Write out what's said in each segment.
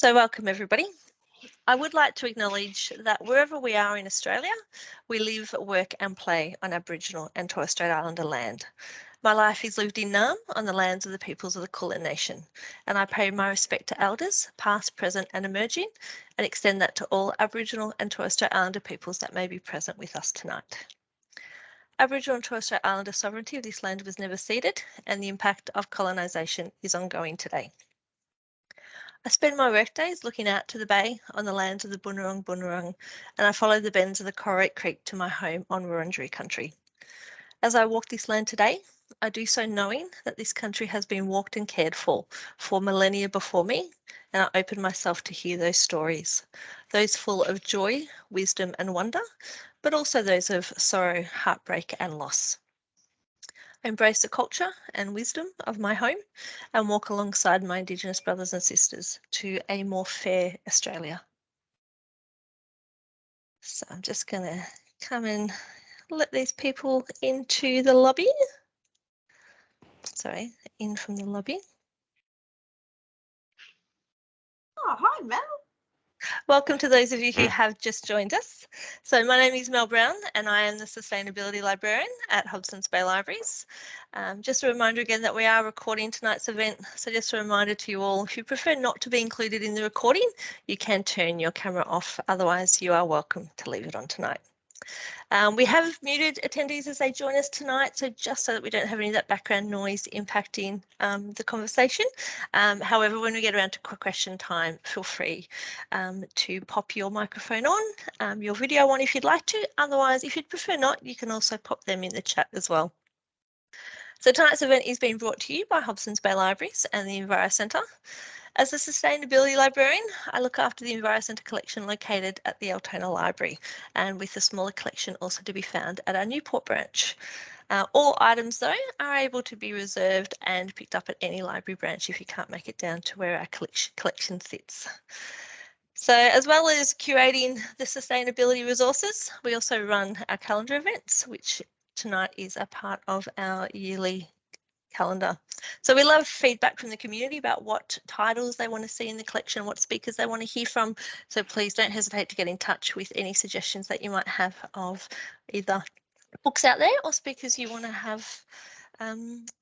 So welcome everybody. I would like to acknowledge that wherever we are in Australia, we live, work and play on Aboriginal and Torres Strait Islander land. My life is lived in Naarm on the lands of the peoples of the Kulin Nation, and I pay my respect to elders, past, present and emerging, and extend that to all Aboriginal and Torres Strait Islander peoples that may be present with us tonight. Aboriginal and Torres Strait Islander sovereignty of this land was never ceded, and the impact of colonisation is ongoing today. I spend my workdays looking out to the bay on the lands of the Boonwurrung, and I follow the bends of the Corrate Creek to my home on Wurundjeri country. As I walk this land today, I do so knowing that this country has been walked and cared for millennia before me, and I open myself to hear those stories, those full of joy, wisdom and wonder, but also those of sorrow, heartbreak and loss. I embrace the culture and wisdom of my home and walk alongside my Indigenous brothers and sisters to a more fair Australia. So I'm just going to come and let these people into the lobby. Sorry, in from the lobby. Oh, hi Mel. Welcome to those of you who have just joined us. So my name is Mel Brown and I am the Sustainability Librarian at Hobsons Bay Libraries. Just a reminder again that we are recording tonight's event. So just a reminder to you all, if you prefer not to be included in the recording, you can turn your camera off. Otherwise, you are welcome to leave it on tonight. We have muted attendees as they join us tonight, so just so that we don't have any of that background noise impacting the conversation. However, when we get around to question time, feel free to pop your microphone on, your video on if you'd like to. Otherwise, if you'd prefer not, you can also pop them in the chat as well. So tonight's event is being brought to you by Hobsons Bay Libraries and the Enviro Centre. As a Sustainability Librarian, I look after the Enviro Centre collection located at the Altona Library, and with a smaller collection also to be found at our Newport branch. All items, though, are able to be reserved and picked up at any library branch if you can't make it down to where our collection sits. So as well as curating the sustainability resources, we also run our calendar events, which tonight is a part of our yearly calendar. So we love feedback from the community about what titles they want to see in the collection, what speakers they want to hear from. So please don't hesitate to get in touch with any suggestions that you might have of either books out there or speakers you want to have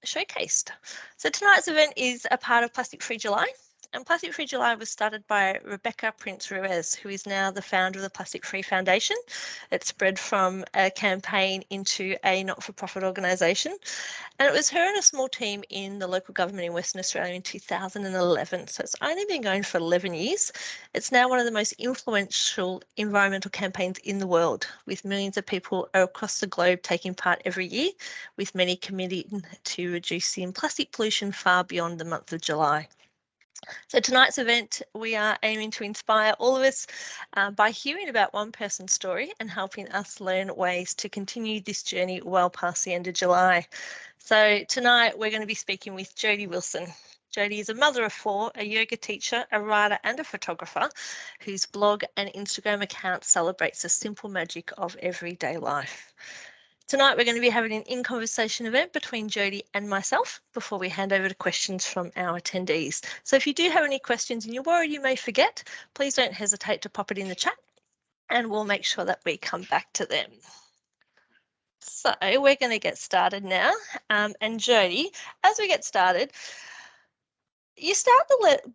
showcased. So tonight's event is a part of Plastic Free July. And Plastic Free July was started by Rebecca Prince-Ruiz, who is now the founder of the Plastic Free Foundation. It spread from a campaign into a not-for-profit organisation. And it was her and a small team in the local government in Western Australia in 2011. So it's only been going for 11 years. It's now one of the most influential environmental campaigns in the world, with millions of people across the globe taking part every year, with many committing to reducing plastic pollution far beyond the month of July. So tonight's event, we are aiming to inspire all of us by hearing about one person's story and helping us learn ways to continue this journey well past the end of July. So tonight we're going to be speaking with Jodi Wilson. Jodi is a mother of four, a yoga teacher, a writer and a photographer whose blog and Instagram account celebrates the simple magic of everyday life. Tonight we're going to be having an in-conversation event between Jodi and myself before we hand over to questions from our attendees. So if you do have any questions and you're worried you may forget, please don't hesitate to pop it in the chat and we'll make sure that we come back to them. So we're going to get started now. And Jodi, as we get started, you start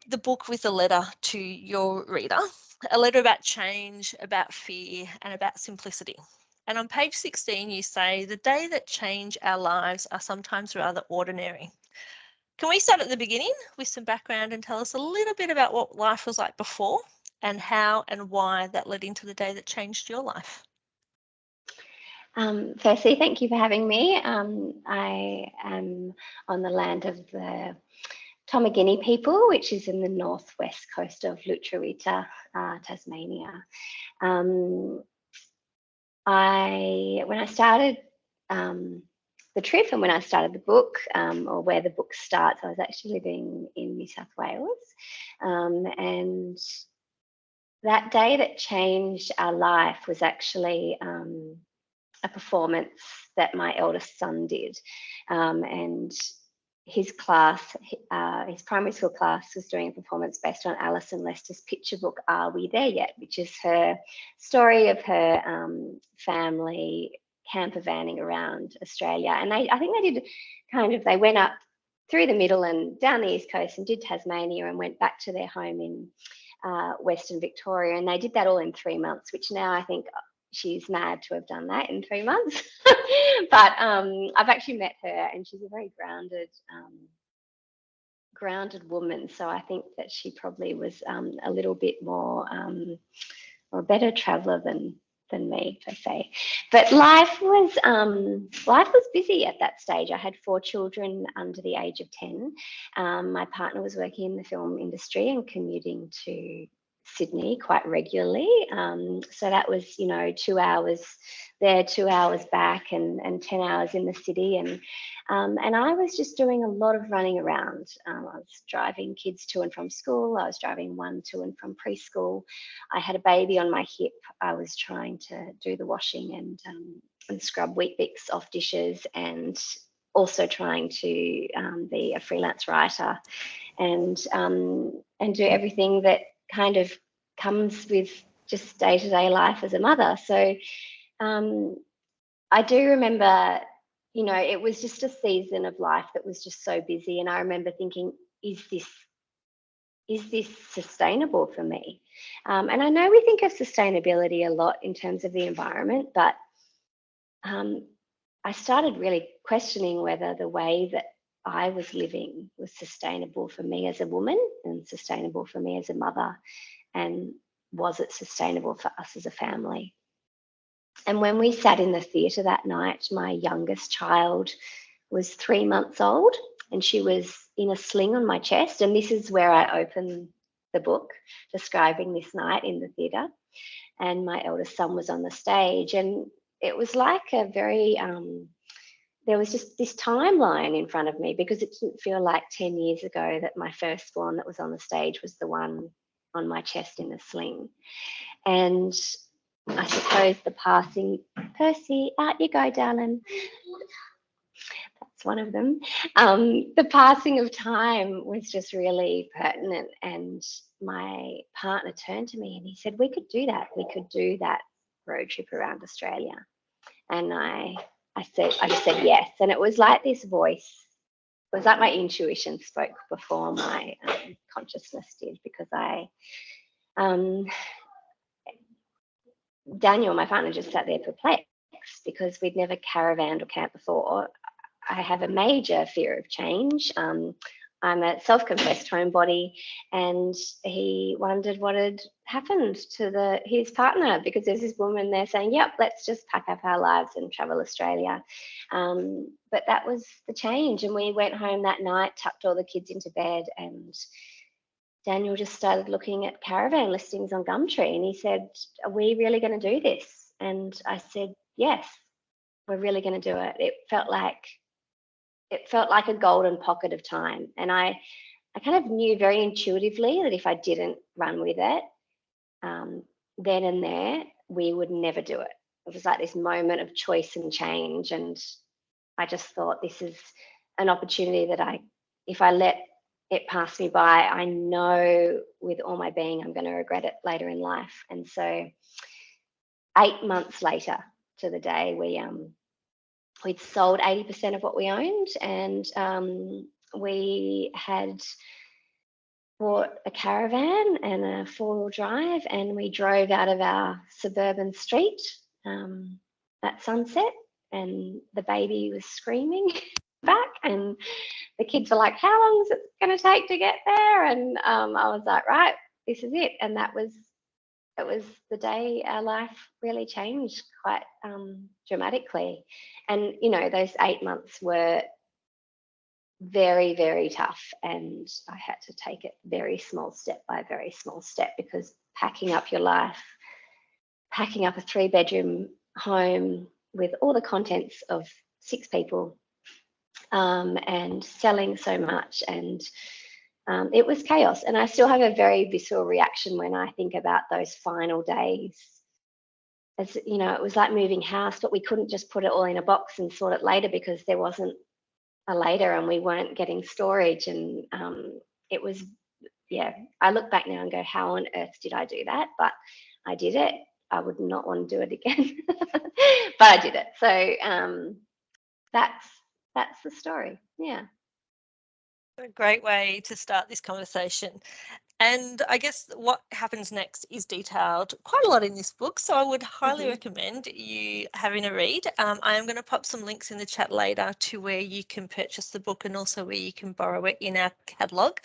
the book with a letter to your reader, a letter about change, about fear and about simplicity. And on page 16, you say, the day that change our lives are sometimes rather ordinary. Can we start at the beginning with some background and tell us a little bit about what life was like before and how and why that led into the day that changed your life? Firstly, thank you for having me. I am on the land of the Tomagini people, which is in the northwest coast of Lutruwita, Tasmania. When I started the trip and when I started the book, or where the book starts, I was actually living in New South Wales. And that day that changed our life was actually a performance that my eldest son did. And his class, his primary school class, was doing a performance based on Alison Lester's picture book, Are We There Yet?, which is her story of her family camper vanning around Australia. And I think they did they went up through the middle and down the east coast and did Tasmania and went back to their home in Western Victoria. And they did that all in 3 months, which now I think she's mad to have done that in 3 months. But I've actually met her, and she's a very grounded woman. So I think that she probably was a little bit more or a better traveller than me, per se. But life was busy at that stage. I had 4 children under the age of 10. My partner was working in the film industry and commuting to Sydney quite regularly. So that was, 2 hours there, 2 hours back, and 10 hours in the city. And I was just doing a lot of running around. I was driving kids to and from school. I was driving one to and from preschool. I had a baby on my hip. I was trying to do the washing and scrub Weet-Bix off dishes, and also trying to be a freelance writer and do everything that kind of comes with just day-to-day life as a mother. So I do remember, it was just a season of life that was just so busy. And I remember thinking, is this sustainable for me? And I know we think of sustainability a lot in terms of the environment, but I started really questioning whether the way that I was living was sustainable for me as a woman and sustainable for me as a mother, and was it sustainable for us as a family? And when we sat in the theatre that night, my youngest child was 3 months old, and she was in a sling on my chest. And this is where I open the book, describing this night in the theatre. And my eldest son was on the stage, and it was like a very there was just this timeline in front of me, because it didn't feel like 10 years ago that my firstborn that was on the stage was the one on my chest in a sling. And I suppose the passing, Percy, out you go, darling. That's one of them. The passing of time was just really pertinent. And my partner turned to me and he said, we could do that. We could do that road trip around Australia. And I just said yes. And it was like this voice, it was like my intuition spoke before my consciousness did, because Daniel, my partner, just sat there perplexed, because we'd never caravanned or camped before. I have a major fear of change. I'm a self-confessed homebody, and he wondered what had happened to his partner, because there's this woman there saying, yep, let's just pack up our lives and travel Australia. But that was the change. And we went home that night, tucked all the kids into bed, and Daniel just started looking at caravan listings on Gumtree, and he said, are we really going to do this? And I said, yes, we're really going to do it. It felt like a golden pocket of time. And I kind of knew very intuitively that if I didn't run with it, then and there, we would never do it. It was like this moment of choice and change. And I just thought, this is an opportunity that if I let it pass me by, I know with all my being, I'm going to regret it later in life. And so 8 months later to the day, we'd sold 80% of what we owned, and we had bought a caravan and a 4-wheel drive, and we drove out of our suburban street at sunset, and the baby was screaming back, and the kids were like, how long is it going to take to get there? And I was like, right, this is it. And it was the day our life really changed quite dramatically. And, those 8 months were very, very tough. And I had to take it very small step by very small step, because packing up your life, packing up a 3-bedroom home with all the contents of 6 people, and selling so much, and it was chaos. And I still have a very visceral reaction when I think about those final days. As it was like moving house, but we couldn't just put it all in a box and sort it later, because there wasn't later, and we weren't getting storage, and it was, yeah, I look back now and go, how on earth did I do that? But I did it. I would not want to do it again, but I did it. So that's the story. Yeah. A great way to start this conversation. And I guess what happens next is detailed quite a lot in this book, so I would highly recommend you having a read. I am going to pop some links in the chat later to where you can purchase the book and also where you can borrow it in our catalogue.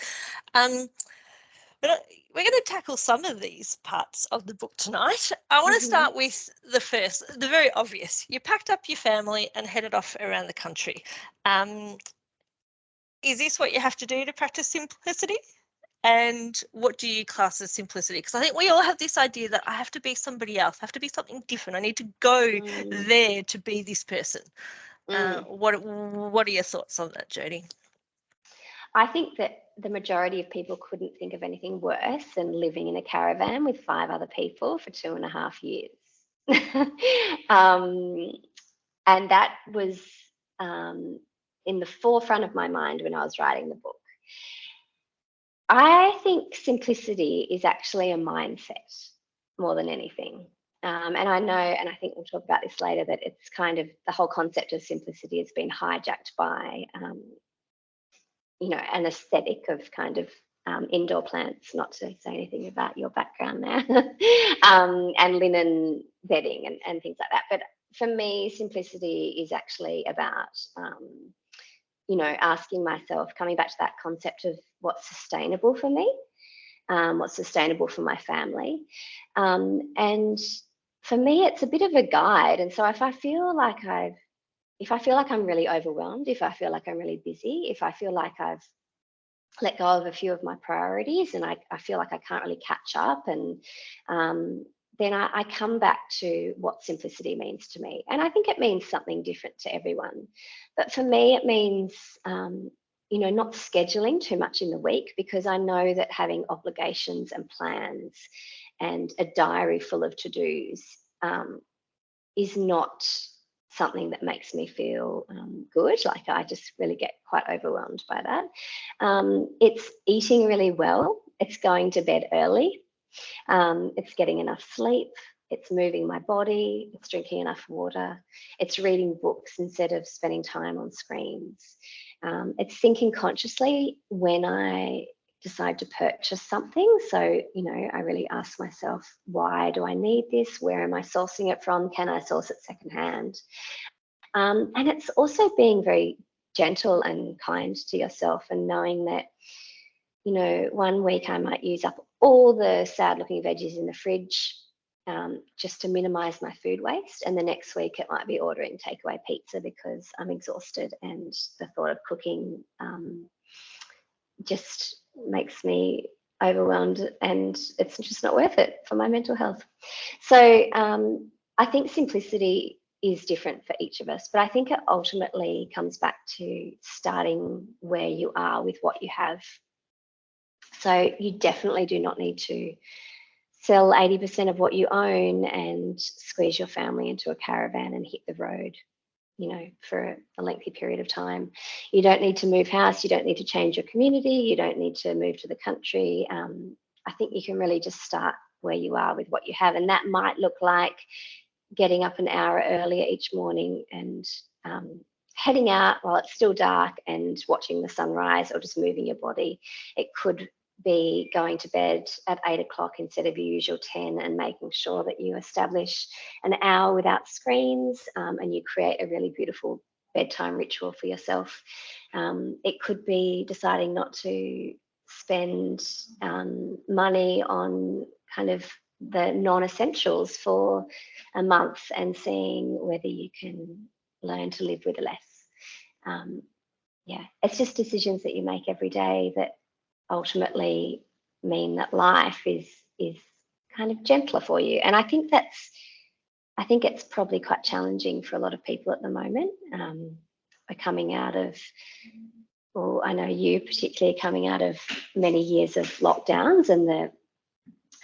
But we're going to tackle some of these parts of the book tonight. I want to start with the first, the very obvious. You packed up your family and headed off around the country. Is this what you have to do to practice simplicity? And what do you class as simplicity? Because I think we all have this idea that I have to be somebody else, I have to be something different. I need to go there to be this person. What are your thoughts on that, Jodie? I think that the majority of people couldn't think of anything worse than living in a caravan with 5 other people for 2.5 years. And that was in the forefront of my mind when I was writing the book. I think simplicity is actually a mindset more than anything. And I know, and I think we'll talk about this later, that it's kind of the whole concept of simplicity has been hijacked by, an aesthetic of kind of indoor plants, not to say anything about your background there, and linen bedding and things like that. But for me, simplicity is actually about, asking myself, coming back to that concept of what's sustainable for me, what's sustainable for my family. And for me, it's a bit of a guide. And so if I feel like I'm really overwhelmed, if I feel like I'm really busy, if I feel like I've let go of a few of my priorities and I feel like I can't really catch up, and then I come back to what simplicity means to me. And I think it means something different to everyone. But for me, it means, not scheduling too much in the week, because I know that having obligations and plans and a diary full of to-dos is not something that makes me feel good. Like, I just really get quite overwhelmed by that. It's eating really well. It's going to bed early. It's getting enough sleep. It's moving my body. It's drinking enough water. It's reading books instead of spending time on screens. It's thinking consciously when I decide to purchase something. So, I really ask myself, why do I need this? Where am I sourcing it from? Can I source it secondhand? And it's also being very gentle and kind to yourself, and knowing that, 1 week I might use up all the sad looking veggies in the fridge just to minimize my food waste. And the next week it might be ordering takeaway pizza because I'm exhausted and the thought of cooking just makes me overwhelmed, and it's just not worth it for my mental health. So I think simplicity is different for each of us, but I think it ultimately comes back to starting where you are with what you have. So you definitely do not need to sell 80% of what you own and squeeze your family into a caravan and hit the road, for a lengthy period of time. You don't need to move house. You don't need to change your community. You don't need to move to the country. I think you can really just start where you are with what you have. And that might look like getting up an hour earlier each morning and heading out while it's still dark and watching the sunrise, or just moving your body. It could be going to bed at 8 o'clock instead of your usual 10, and making sure that you establish an hour without screens, and you create a really beautiful bedtime ritual for yourself. It could be deciding not to spend money on kind of the non-essentials for a month, and seeing whether you can learn to live with less. It's just decisions that you make every day that ultimately mean that life is kind of gentler for you. And I think it's probably quite challenging for a lot of people at the moment. We're coming out of, I know you particularly, coming out of many years of lockdowns and the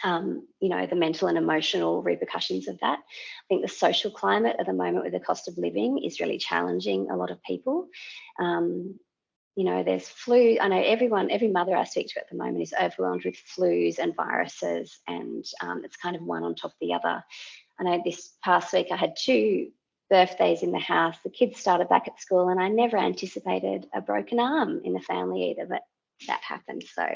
you know, the mental and emotional repercussions of that. I think the social climate at the moment with the cost of living is really challenging a lot of people. You know, there's flu. I know every mother I speak to at the moment is overwhelmed with flus and viruses, and it's kind of one on top of the other. I know this past week I had 2 birthdays in the house. The kids started back at school, and I never anticipated a broken arm in the family either, but that happened. So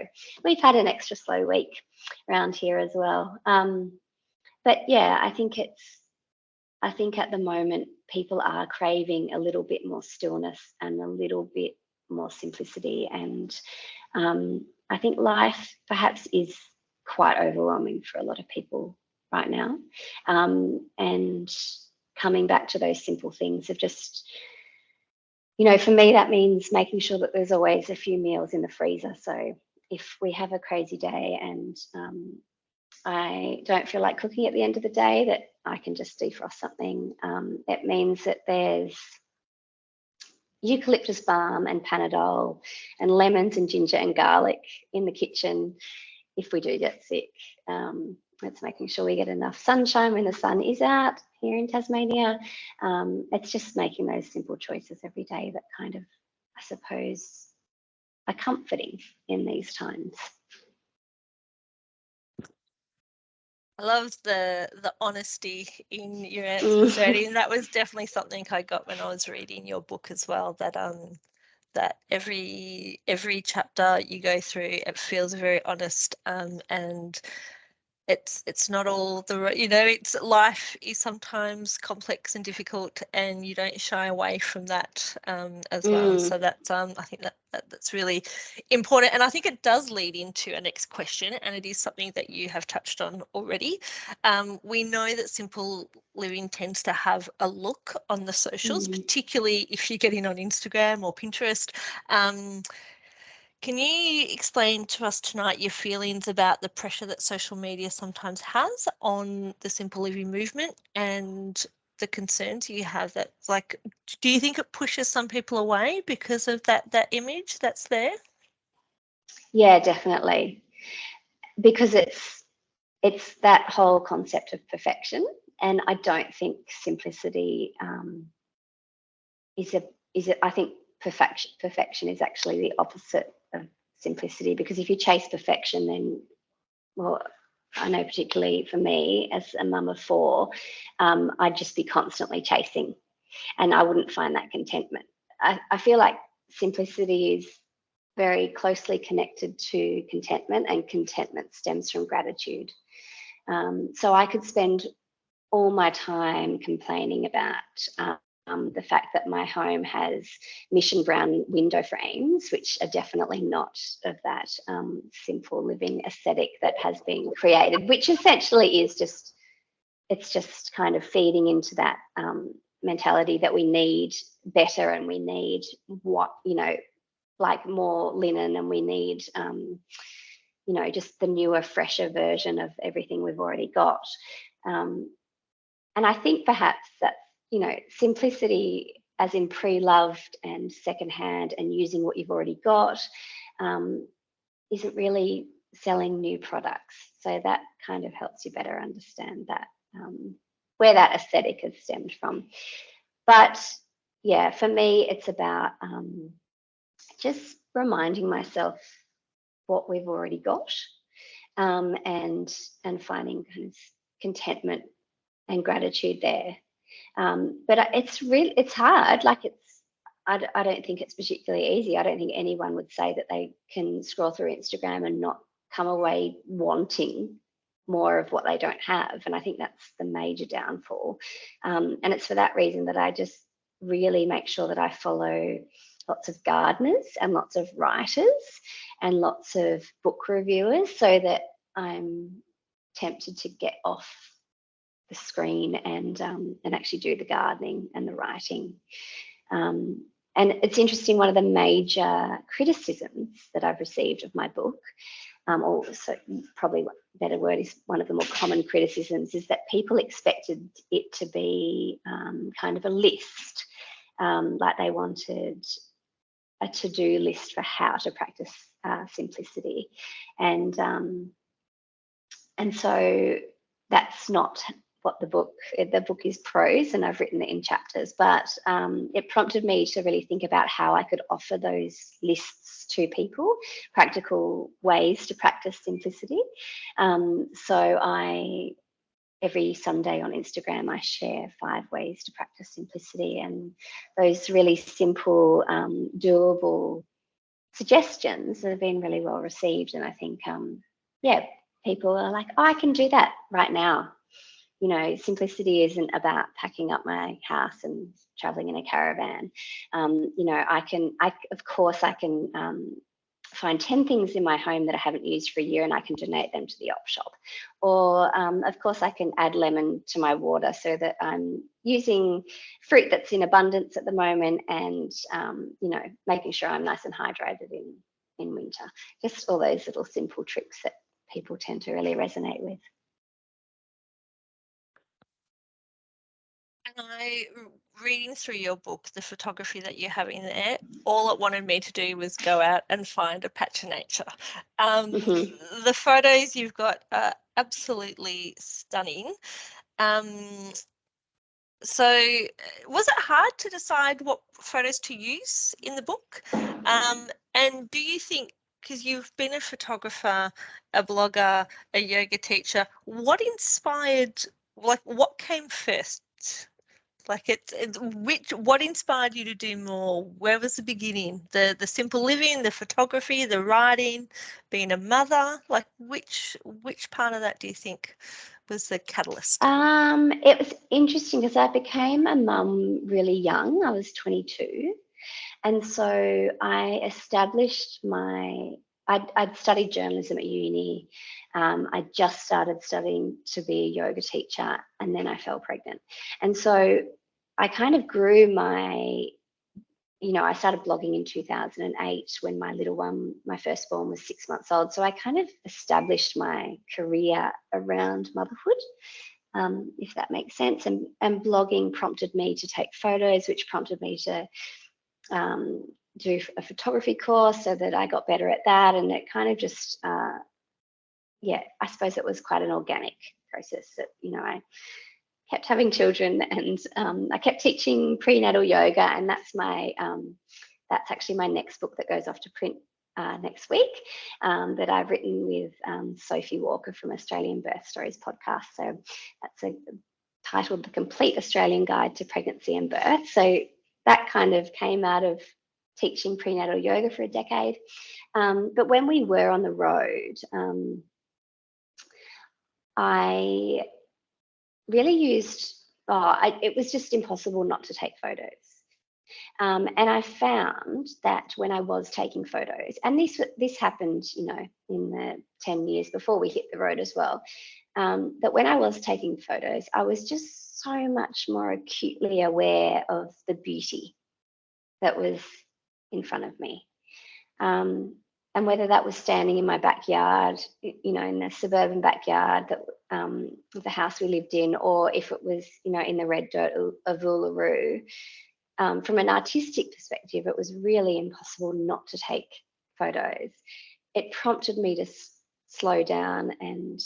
we've had an extra slow week around here as well. But yeah, I think at the moment people are craving a little bit more stillness and a little bit more simplicity, and I think life perhaps is quite overwhelming for a lot of people right now, and coming back to those simple things of just, you know, for me that means making sure that there's always a few meals in the freezer. So if we have a crazy day and I don't feel like cooking at the end of the day, that I can just defrost something. It means that there's eucalyptus balm and Panadol and lemons and ginger and garlic in the kitchen if we do get sick. It's making sure we get enough sunshine when the sun is out here in Tasmania. It's just making those simple choices every day that kind of, I suppose, are comforting in these times. I love the honesty in your answers, Jodie, and that was definitely something I got when I was reading your book as well. That every chapter you go through, it feels very honest, and it's not all the, you know, it's life is sometimes complex and difficult, and you don't shy away from that as well. So that's I think that's really important, and I think it does lead into a next question, and it is something that you have touched on already. We know that simple living tends to have a look on the socials, particularly if you're getting on Instagram or Pinterest. Can you explain to us tonight your feelings about the pressure that social media sometimes has on the simple living movement, and the concerns you have that, like, do you think it pushes some people away because of that image that's there? Yeah, definitely. Because it's that whole concept of perfection, and I don't think simplicity is I think perfection is actually the opposite of simplicity, because if you chase perfection, then, well, I know particularly for me as a mum of 4, I'd just be constantly chasing, and I wouldn't find that contentment. I feel like simplicity is very closely connected to contentment, and contentment stems from gratitude. So I could spend all my time complaining about the fact that my home has mission brown window frames, which are definitely not of that simple living aesthetic that has been created, which essentially is just, it's just kind of feeding into that mentality that we need better, and we need what, you know, like more linen, and we need, you know, just the newer, fresher version of everything we've already got. And I think perhaps that, you know, simplicity as in pre-loved and secondhand and using what you've already got isn't really selling new products. So that kind of helps you better understand that, where that aesthetic has stemmed from. But yeah, for me, it's about just reminding myself what we've already got, and finding kind of contentment and gratitude there. But it's hard. Like, I don't think it's particularly easy. I don't think anyone would say that they can scroll through Instagram and not come away wanting more of what they don't have. And I think that's the major downfall. And it's for that reason that I just really make sure that I follow lots of gardeners and lots of writers and lots of book reviewers, so that I'm tempted to get off the screen and actually do the gardening and the writing. And it's interesting, one of the major criticisms that I've received of my book, or so probably a better word is one of the more common criticisms, is that people expected it to be kind of a list, like they wanted a to-do list for how to practice simplicity. And And so that's not what the book is prose, and I've written it in chapters, but it prompted me to really think about how I could offer those lists to people, practical ways to practice simplicity. So every Sunday on Instagram, I share 5 ways to practice simplicity, and those really simple, doable suggestions have been really well received. And I think, people are like, oh, I can do that right now. You know, simplicity isn't about packing up my house and traveling in a caravan. You know, I can find 10 things in my home that I haven't used for a year, and I can donate them to the op shop. Or, of course, I can add lemon to my water so that I'm using fruit that's in abundance at the moment, and, you know, making sure I'm nice and hydrated in winter. Just all those little simple tricks that people tend to really resonate with. And reading through your book, the photography that you have in there, all it wanted me to do was go out and find a patch of nature. The photos you've got are absolutely stunning. So was it hard to decide what photos to use in the book? And do you think, because you've been a photographer, a blogger, a yoga teacher, what inspired, like what came first? Like what inspired you to do more? Where was the beginning? The simple living, the photography, the writing, being a mother? Like which part of that do you think was the catalyst? It was interesting because I became a mum really young. I was 22. And so I established I'd studied journalism at uni. I just started studying to be a yoga teacher, and then I fell pregnant. And so I kind of grew I started blogging in 2008 when my little one, my firstborn, was 6 months old. So I kind of established my career around motherhood, if that makes sense. And blogging prompted me to take photos, which prompted me to do a photography course so that I got better at that. And it kind of just, I suppose it was quite an organic process that, I kept having children, and I kept teaching prenatal yoga, and that's actually my next book that goes off to print next week, that I've written with Sophie Walker from Australian Birth Stories podcast. So that's titled The Complete Australian Guide to Pregnancy and Birth. So that kind of came out of teaching prenatal yoga for a decade. But when we were on the road, I really used, it was just impossible not to take photos. And I found that when I was taking photos, and this happened, in the 10 years before we hit the road as well, that when I was taking photos, I was just so much more acutely aware of the beauty that was in front of me. And whether that was standing in my backyard, in the suburban backyard that of the house we lived in, or if it was, in the red dirt of Uluru, from an artistic perspective, it was really impossible not to take photos. It prompted me to slow down and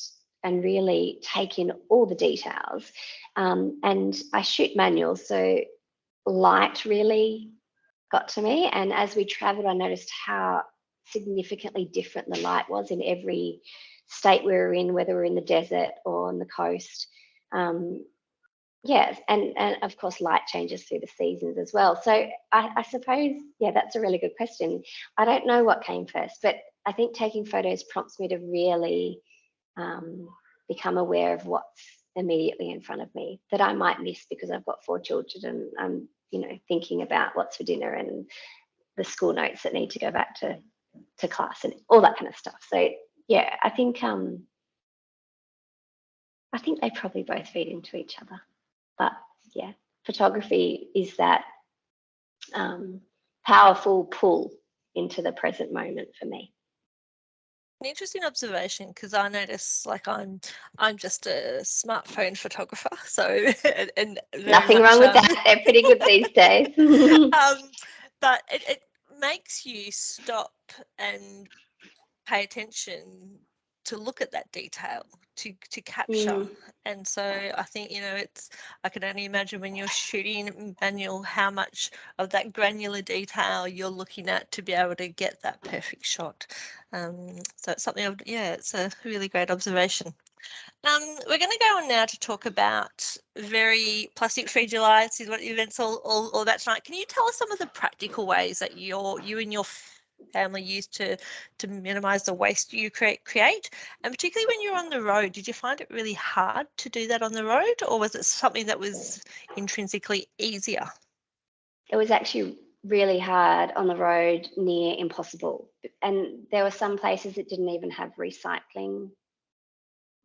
really take in all the details. And I shoot manual, so light really got to me. And as we traveled, I noticed how significantly different the light was in every state we were in, whether we're in the desert or on the coast. Yes, and of course light changes through the seasons as well. So I suppose, that's a really good question. I don't know what came first, but I think taking photos prompts me to really become aware of what's immediately in front of me that I might miss because I've got 4 children and I'm thinking about what's for dinner and the school notes that need to go back to class and all that kind of stuff. So I think they probably both feed into each other. But photography is that powerful pull into the present moment for me. An interesting observation, because I notice, like, I'm just a smartphone photographer, so and nothing wrong with that. They're pretty good these days. But it makes you stop and pay attention to look at that detail, to capture. And so I think, you know, I can only imagine when you're shooting manual how much of that granular detail you're looking at to be able to get that perfect shot. So it's something it's a really great observation. We're going to go on now to talk about very plastic-free July. This is what the event's all about tonight. Can you tell us some of the practical ways that you and your family use to minimise the waste you create? And particularly when you're on the road, did you find it really hard to do that on the road, or was it something that was intrinsically easier? It was actually really hard on the road, near impossible. And there were some places that didn't even have recycling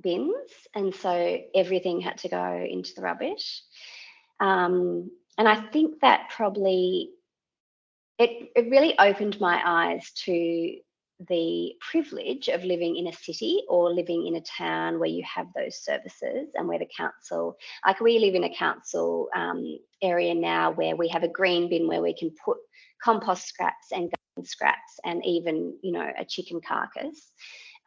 bins, and so everything had to go into the rubbish. And I think that probably it really opened my eyes to the privilege of living in a city or living in a town where you have those services, and where the council, like we live in a council area now where we have a green bin where we can put compost scraps and garden scraps and even, you know, a chicken carcass.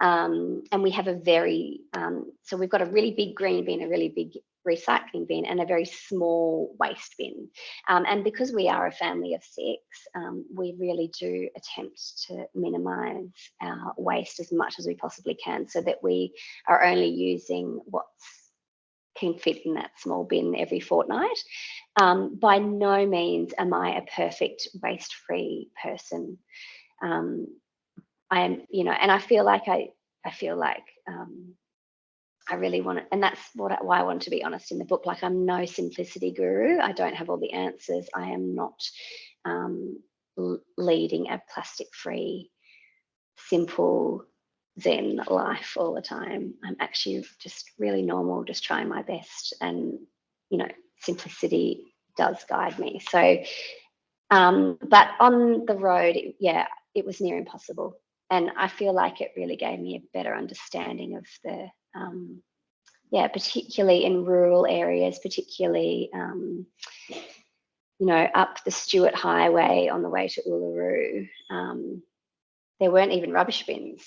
And we have so we've got a really big green bin, a really big recycling bin, and a very small waste bin. And because we are a family of 6, we really do attempt to minimise our waste as much as we possibly can, so that we are only using what can fit in that small bin every fortnight. By no means am I a perfect waste-free person. I am, you know, and I feel like I really want it, and that's why I want to be honest in the book. Like, I'm no simplicity guru. I don't have all the answers. I am not leading a plastic-free, simple Zen life all the time. I'm actually just really normal, just trying my best, and, you know, simplicity does guide me. So, but on the road, it was near impossible. And I feel like it really gave me a better understanding of the, particularly in rural areas, particularly, you know, up the Stewart Highway on the way to Uluru, there weren't even rubbish bins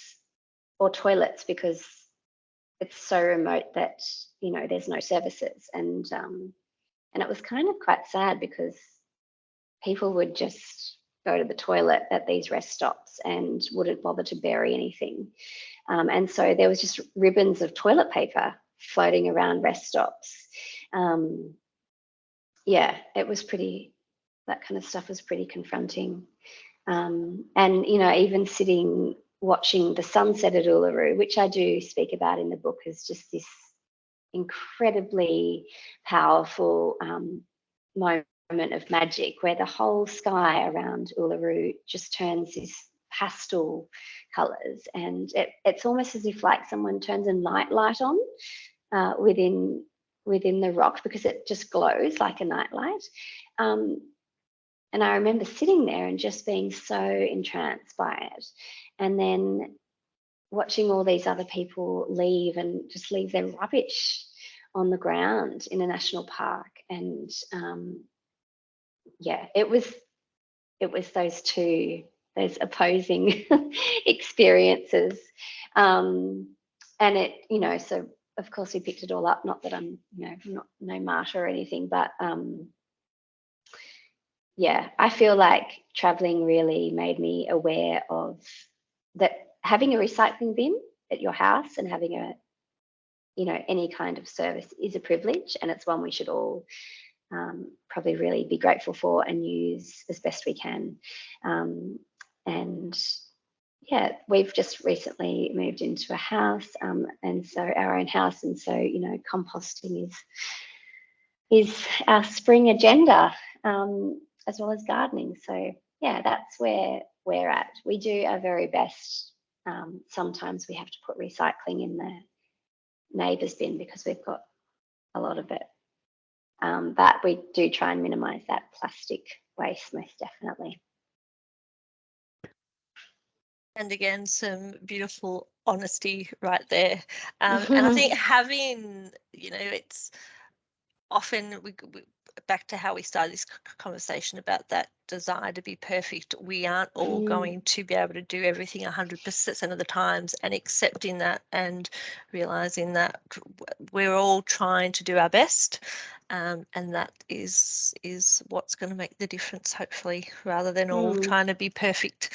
or toilets because it's so remote that, you know, there's no services. And it was kind of quite sad because people would just go to the toilet at these rest stops and wouldn't bother to bury anything. And so there was just ribbons of toilet paper floating around rest stops. It was that kind of stuff was pretty confronting. And, you know, even watching the sunset at Uluru, which I do speak about in the book, is just this incredibly powerful moment of magic, where the whole sky around Uluru just turns this pastel colours, and it's almost as if like someone turns a night light on within the rock, because it just glows like a night light. And I remember sitting there and just being so entranced by it, and then watching all these other people leave their rubbish on the ground in a national park. And it was those opposing experiences. And it, you know, so of course we picked it all up, not that I'm, you know, no martyr or anything, but I feel like traveling really made me aware of that having a recycling bin at your house and having a, you know, any kind of service is a privilege, and it's one we should all probably really be grateful for and use as best we can. And we've just recently moved into a house, and so our own house, and so, you know, composting is our spring agenda, as well as gardening. So that's where we're at. We do our very best. Sometimes we have to put recycling in the neighbour's bin because we've got a lot of it. But we do try and minimise that plastic waste, most definitely. And again, some beautiful honesty right there. And I think having, you know, it's often back to how we started this conversation about that desire to be perfect. We aren't all going to be able to do everything 100% of the times, and accepting that and realizing that we're all trying to do our best, and that is what's going to make the difference, hopefully, rather than all trying to be perfect.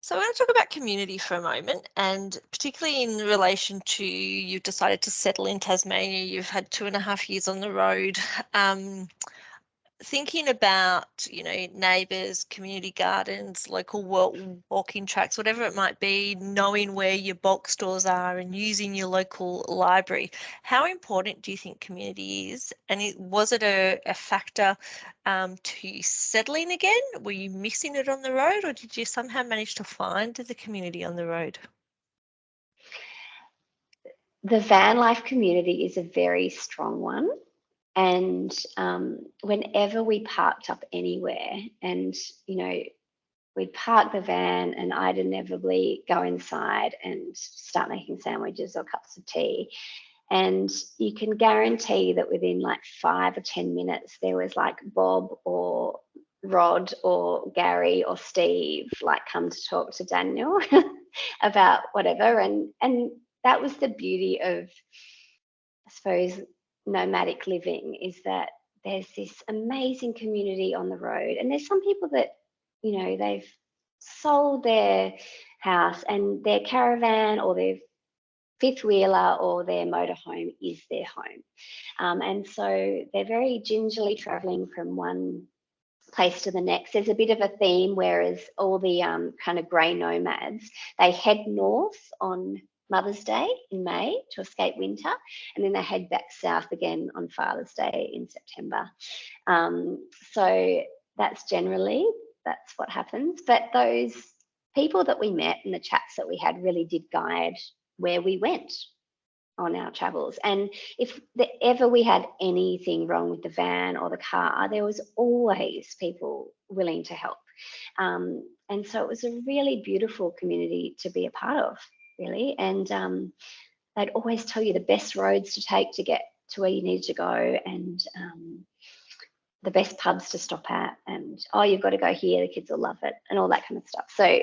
So I want to talk about community for a moment, and particularly in relation to you've decided to settle in Tasmania. You've had 2.5 years on the road. Thinking about, neighbours, community gardens, local walking tracks, whatever it might be, knowing where your bulk stores are and using your local library. How important do you think community is? And was it a factor to settling again? Were you missing it on the road, or did you somehow manage to find the community on the road? The van life community is a very strong one. And whenever we parked up anywhere, and, we'd park the van and I'd inevitably go inside and start making sandwiches or cups of tea. And you can guarantee that within like 5 or 10 minutes, there was like Bob or Rod or Gary or Steve like come to talk to Daniel about whatever. And that was the beauty of, I suppose, nomadic living, is that there's this amazing community on the road. And there's some people that, they've sold their house and their caravan or their fifth wheeler or their motorhome is their home. And so they're very gingerly traveling from one place to the next. There's a bit of a theme, whereas all the kind of grey nomads, they head north on Mother's Day in May to escape winter, and then they head back south again on Father's Day in September. So that's what happens. But those people that we met and the chats that we had really did guide where we went on our travels. And if ever we had anything wrong with the van or the car, there was always people willing to help. And so it was a really beautiful community to be a part of, really. And they'd always tell you the best roads to take to get to where you needed to go, and the best pubs to stop at, and you've got to go here, the kids will love it, and all that kind of stuff. So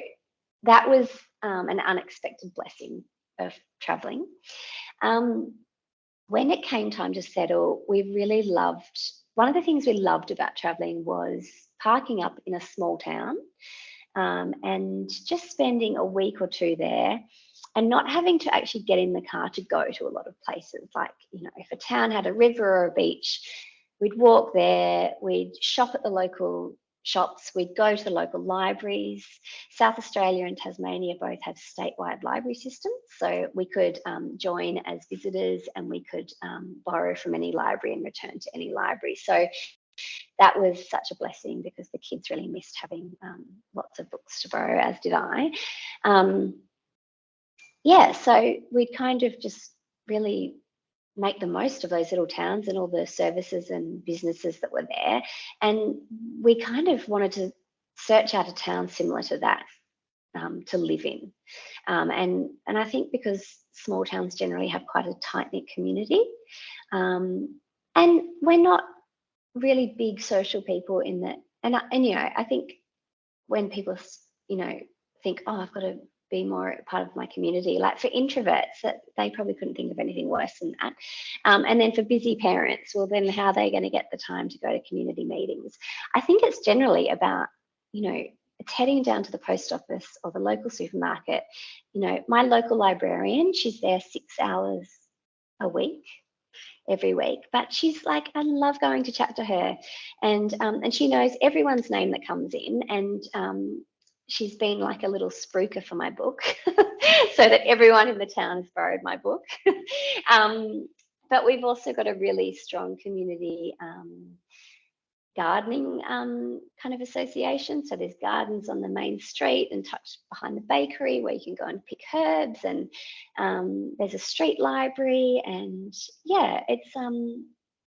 that was an unexpected blessing of traveling. When it came time to settle, one of the things we loved about traveling was parking up in a small town and just spending a week or two there, and not having to actually get in the car to go to a lot of places. Like, if a town had a river or a beach, we'd walk there, we'd shop at the local shops, we'd go to the local libraries. South Australia and Tasmania both have statewide library systems, so we could join as visitors, and we could borrow from any library and return to any library. So that was such a blessing, because the kids really missed having lots of books to borrow, as did I. So we'd kind of just really make the most of those little towns and all the services and businesses that were there. And we kind of wanted to search out a town similar to that to live in. And I think because small towns generally have quite a tight-knit community, and we're not really big social people in that. And I think when people, think, I've got to be more part of my community, like for introverts, that they probably couldn't think of anything worse than that. And then for busy parents, well, then how are they going to get the time to go to community meetings? I think it's generally about, it's heading down to the post office or the local supermarket. My local librarian, she's there 6 hours a week, every week, but she's like, I love going to chat to her, and she knows everyone's name that comes in, and she's been like a little spruiker for my book so that everyone in the town has borrowed my book. But we've also got a really strong community gardening kind of association. So there's gardens on the main street and tucked behind the bakery where you can go and pick herbs, and there's a street library. And yeah,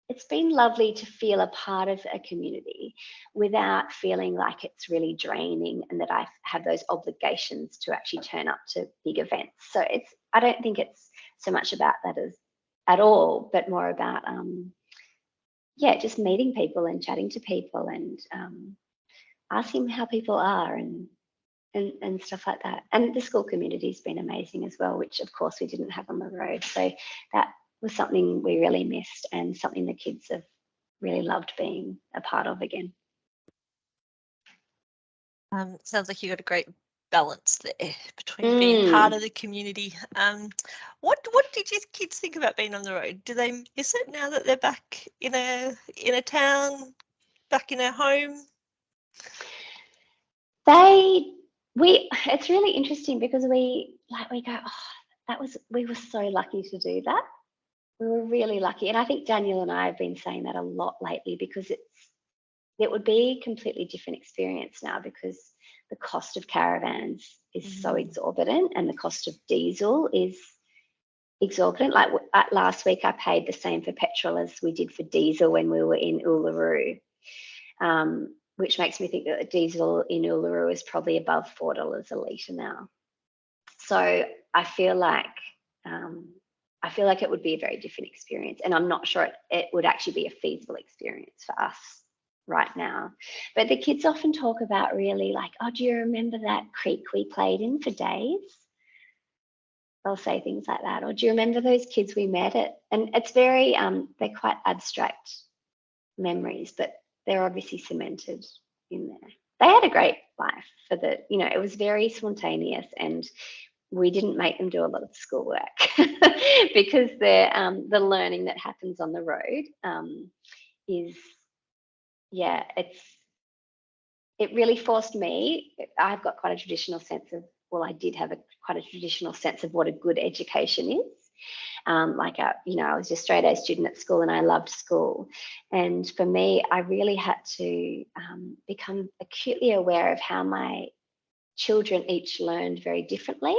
it's been lovely to feel a part of a community without feeling like it's really draining and that I have those obligations to actually turn up to big events. So I don't think it's so much about that at all, but more about yeah, just meeting people and chatting to people and asking how people are and stuff like that. And the school community's been amazing as well, which of course we didn't have on the road. So that was something we really missed and something the kids have really loved being a part of again. Sounds like you got a great balance there between being part of the community. What did your kids think about being on the road? Do they miss it now that they're back in a town, back in a home? It's really interesting because we go, oh, we were so lucky to do that. We were really lucky. And I think Daniel and I have been saying that a lot lately because it would be a completely different experience now because the cost of caravans is so exorbitant and the cost of diesel is exorbitant. Like last week, I paid the same for petrol as we did for diesel when we were in Uluru, which makes me think that the diesel in Uluru is probably above $4 a litre now. So I feel like it would be a very different experience, and I'm not sure it would actually be a feasible experience for us right now. But the kids often talk about really like, oh, do you remember that creek we played in for days? They'll say things like that. Or do you remember those kids we met at? And it's very, they're quite abstract memories, but they're obviously cemented in there. They had a great life it was very spontaneous, and we didn't make them do a lot of schoolwork because the learning that happens on the road it really forced me. I've got quite a traditional sense of, I did have quite a traditional sense of what a good education is. I was a straight A student at school and I loved school. And for me, I really had to become acutely aware of how my children each learned very differently,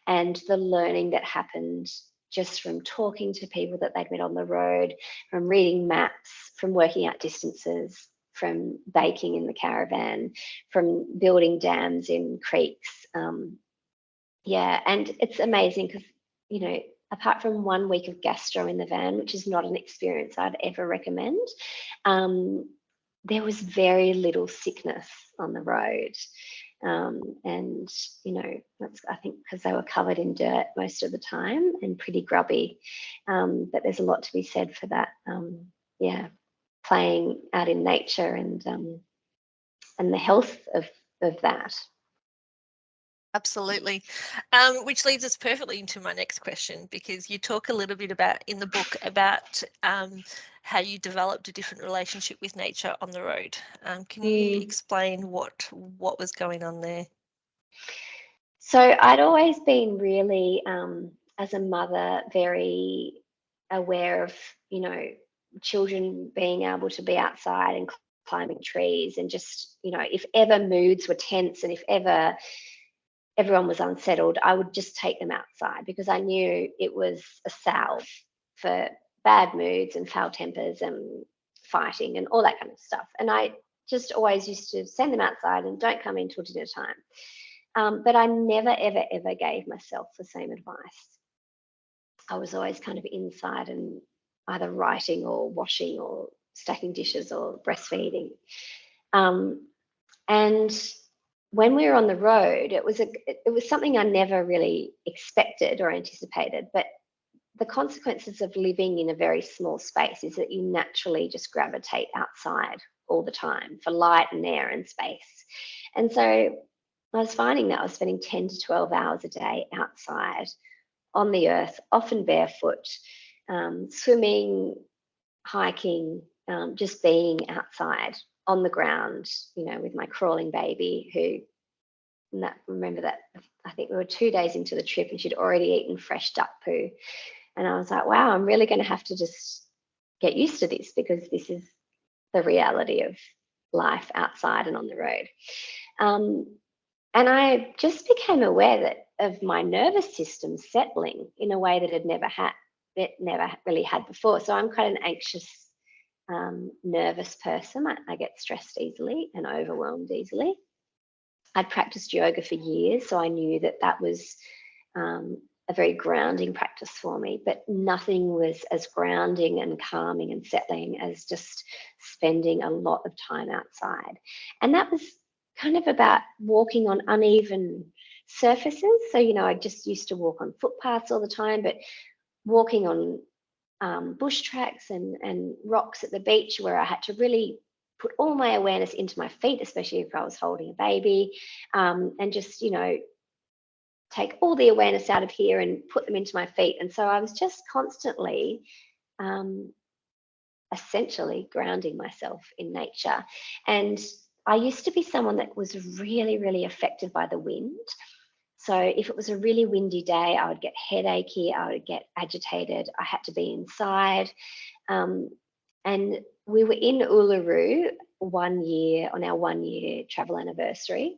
and the learning that happened just from talking to people that they'd met on the road, from reading maps, from working out distances, from baking in the caravan, from building dams in creeks. And it's amazing because, apart from 1 week of gastro in the van, which is not an experience I'd ever recommend, there was very little sickness on the road. That's, I think, because they were covered in dirt most of the time and pretty grubby. But there's a lot to be said for that. Playing out in nature and the health of that. Absolutely. Which leads us perfectly into my next question, because you talk a little bit about in the book about how you developed a different relationship with nature on the road. Can you explain what was going on there? So I'd always been really, as a mother, very aware of, children being able to be outside and climbing trees, and just, if ever moods were tense and if ever everyone was unsettled, I would just take them outside because I knew it was a salve for bad moods and foul tempers and fighting and all that kind of stuff. And I just always used to send them outside and don't come in till dinner time. But I never, ever, ever gave myself the same advice. I was always kind of inside and either writing or washing or stacking dishes or breastfeeding. And when we were on the road, it was something I never really expected or anticipated. But the consequences of living in a very small space is that you naturally just gravitate outside all the time for light and air and space. And so I was finding that I was spending 10 to 12 hours a day outside on the earth, often barefoot, swimming, hiking, just being outside on the ground, with my crawling baby remember that I think we were 2 days into the trip and she'd already eaten fresh duck poo. And I was like, wow, I'm really going to have to just get used to this because this is the reality of life outside and on the road. And I just became aware of my nervous system settling in a way that it never really had before. So I'm quite an anxious, nervous person. I get stressed easily and overwhelmed easily. I'd practiced yoga for years, so I knew that was a very grounding practice practice for me, but nothing was as grounding and calming and settling as just spending a lot of time outside. And that was kind of about walking on uneven surfaces. So, I just used to walk on footpaths all the time, but walking on bush tracks and rocks at the beach where I had to really put all my awareness into my feet, especially if I was holding a baby, and just, take all the awareness out of here and put them into my feet. And so I was just constantly, essentially grounding myself in nature. And I used to be someone that was really, really affected by the wind. So if it was a really windy day, I would get headachy, I would get agitated, I had to be inside. And we were in Uluru one year on our 1 year travel anniversary.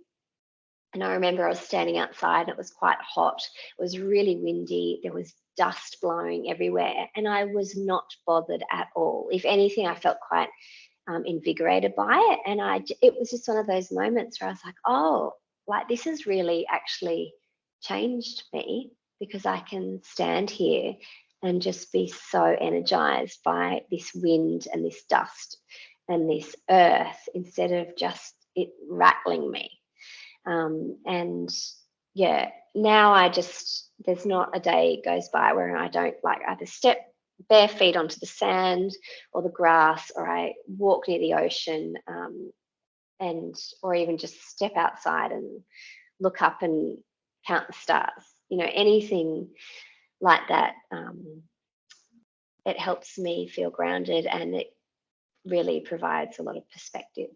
And I remember I was standing outside and it was quite hot. It was really windy. There was dust blowing everywhere. And I was not bothered at all. If anything, I felt quite invigorated by it. And it was just one of those moments where I was like, oh, like this has really actually changed me, because I can stand here and just be so energized by this wind and this dust and this earth instead of just it rattling me. And yeah, now there's not a day goes by where I don't like either step bare feet onto the sand or the grass, or I walk near the ocean, or even just step outside and look up and count the stars. Anything like that. It helps me feel grounded, and it really provides a lot of perspective.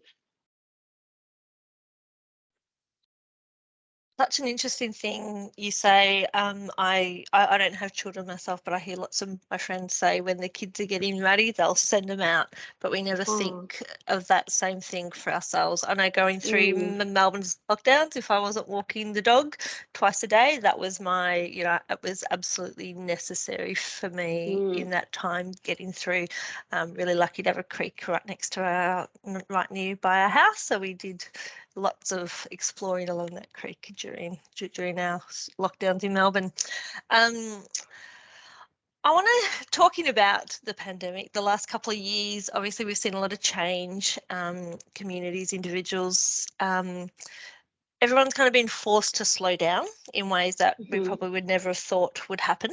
Such an interesting thing you say. I don't have children myself, but I hear lots of my friends say when the kids are getting ready, they'll send them out, but we never think of that same thing for ourselves. I know going through Melbourne's lockdowns, if I wasn't walking the dog twice a day, that was it was absolutely necessary for me in that time getting through. Really lucky to have a creek right nearby our house, so we did lots of exploring along that creek during our lockdowns in Melbourne. I want to, talking about the pandemic, the last couple of years, obviously we've seen a lot of change, communities, individuals, everyone's kind of been forced to slow down in ways that we probably would never have thought would happen.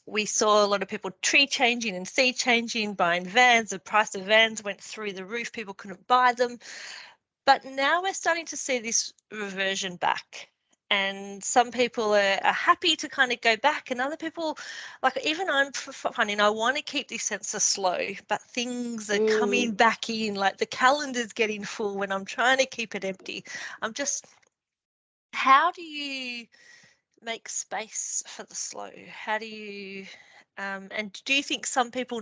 We saw a lot of people tree changing and sea changing, buying vans. The price of vans went through the roof. People couldn't buy them. But now we're starting to see this reversion back, and some people are happy to kind of go back, and other people, like even I'm finding I want to keep this sense of slow, but things are coming back in, like the calendar's getting full when I'm trying to keep it empty. How do you make space for the slow? How do you, and do you think some people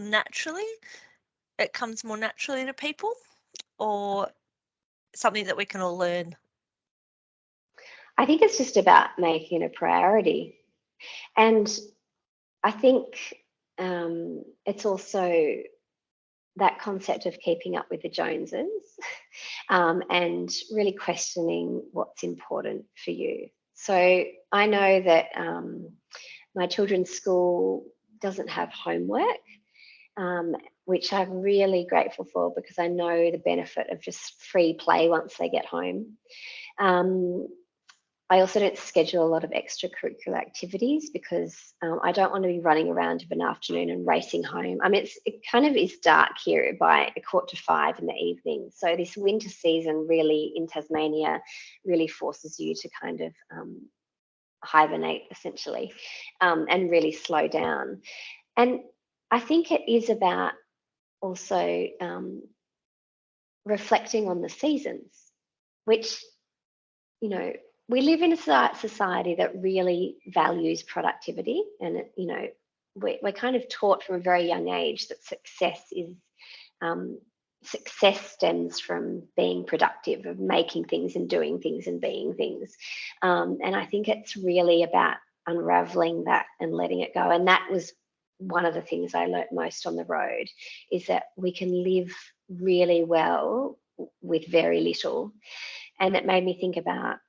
it comes more naturally to people, or something that we can all learn? I think it's just about making it a priority. And I think it's also that concept of keeping up with the Joneses, and really questioning what's important for you. So I know that my children's school doesn't have homework, which I'm really grateful for, because I know the benefit of just free play once they get home. I also don't schedule a lot of extracurricular activities, because I don't want to be running around of an afternoon and racing home. I mean, it kind of is dark here by 4:45 in the evening. So this winter season really in Tasmania really forces you to kind of hibernate, essentially, and really slow down. And I think it is about also reflecting on the seasons, which, we live in a society that really values productivity, and we're kind of taught from a very young age that success stems from being productive, of making things and doing things and being things, and I think it's really about unraveling that and letting it go. And that was one of the things I learnt most on the road, is that we can live really well with very little. And it made me think about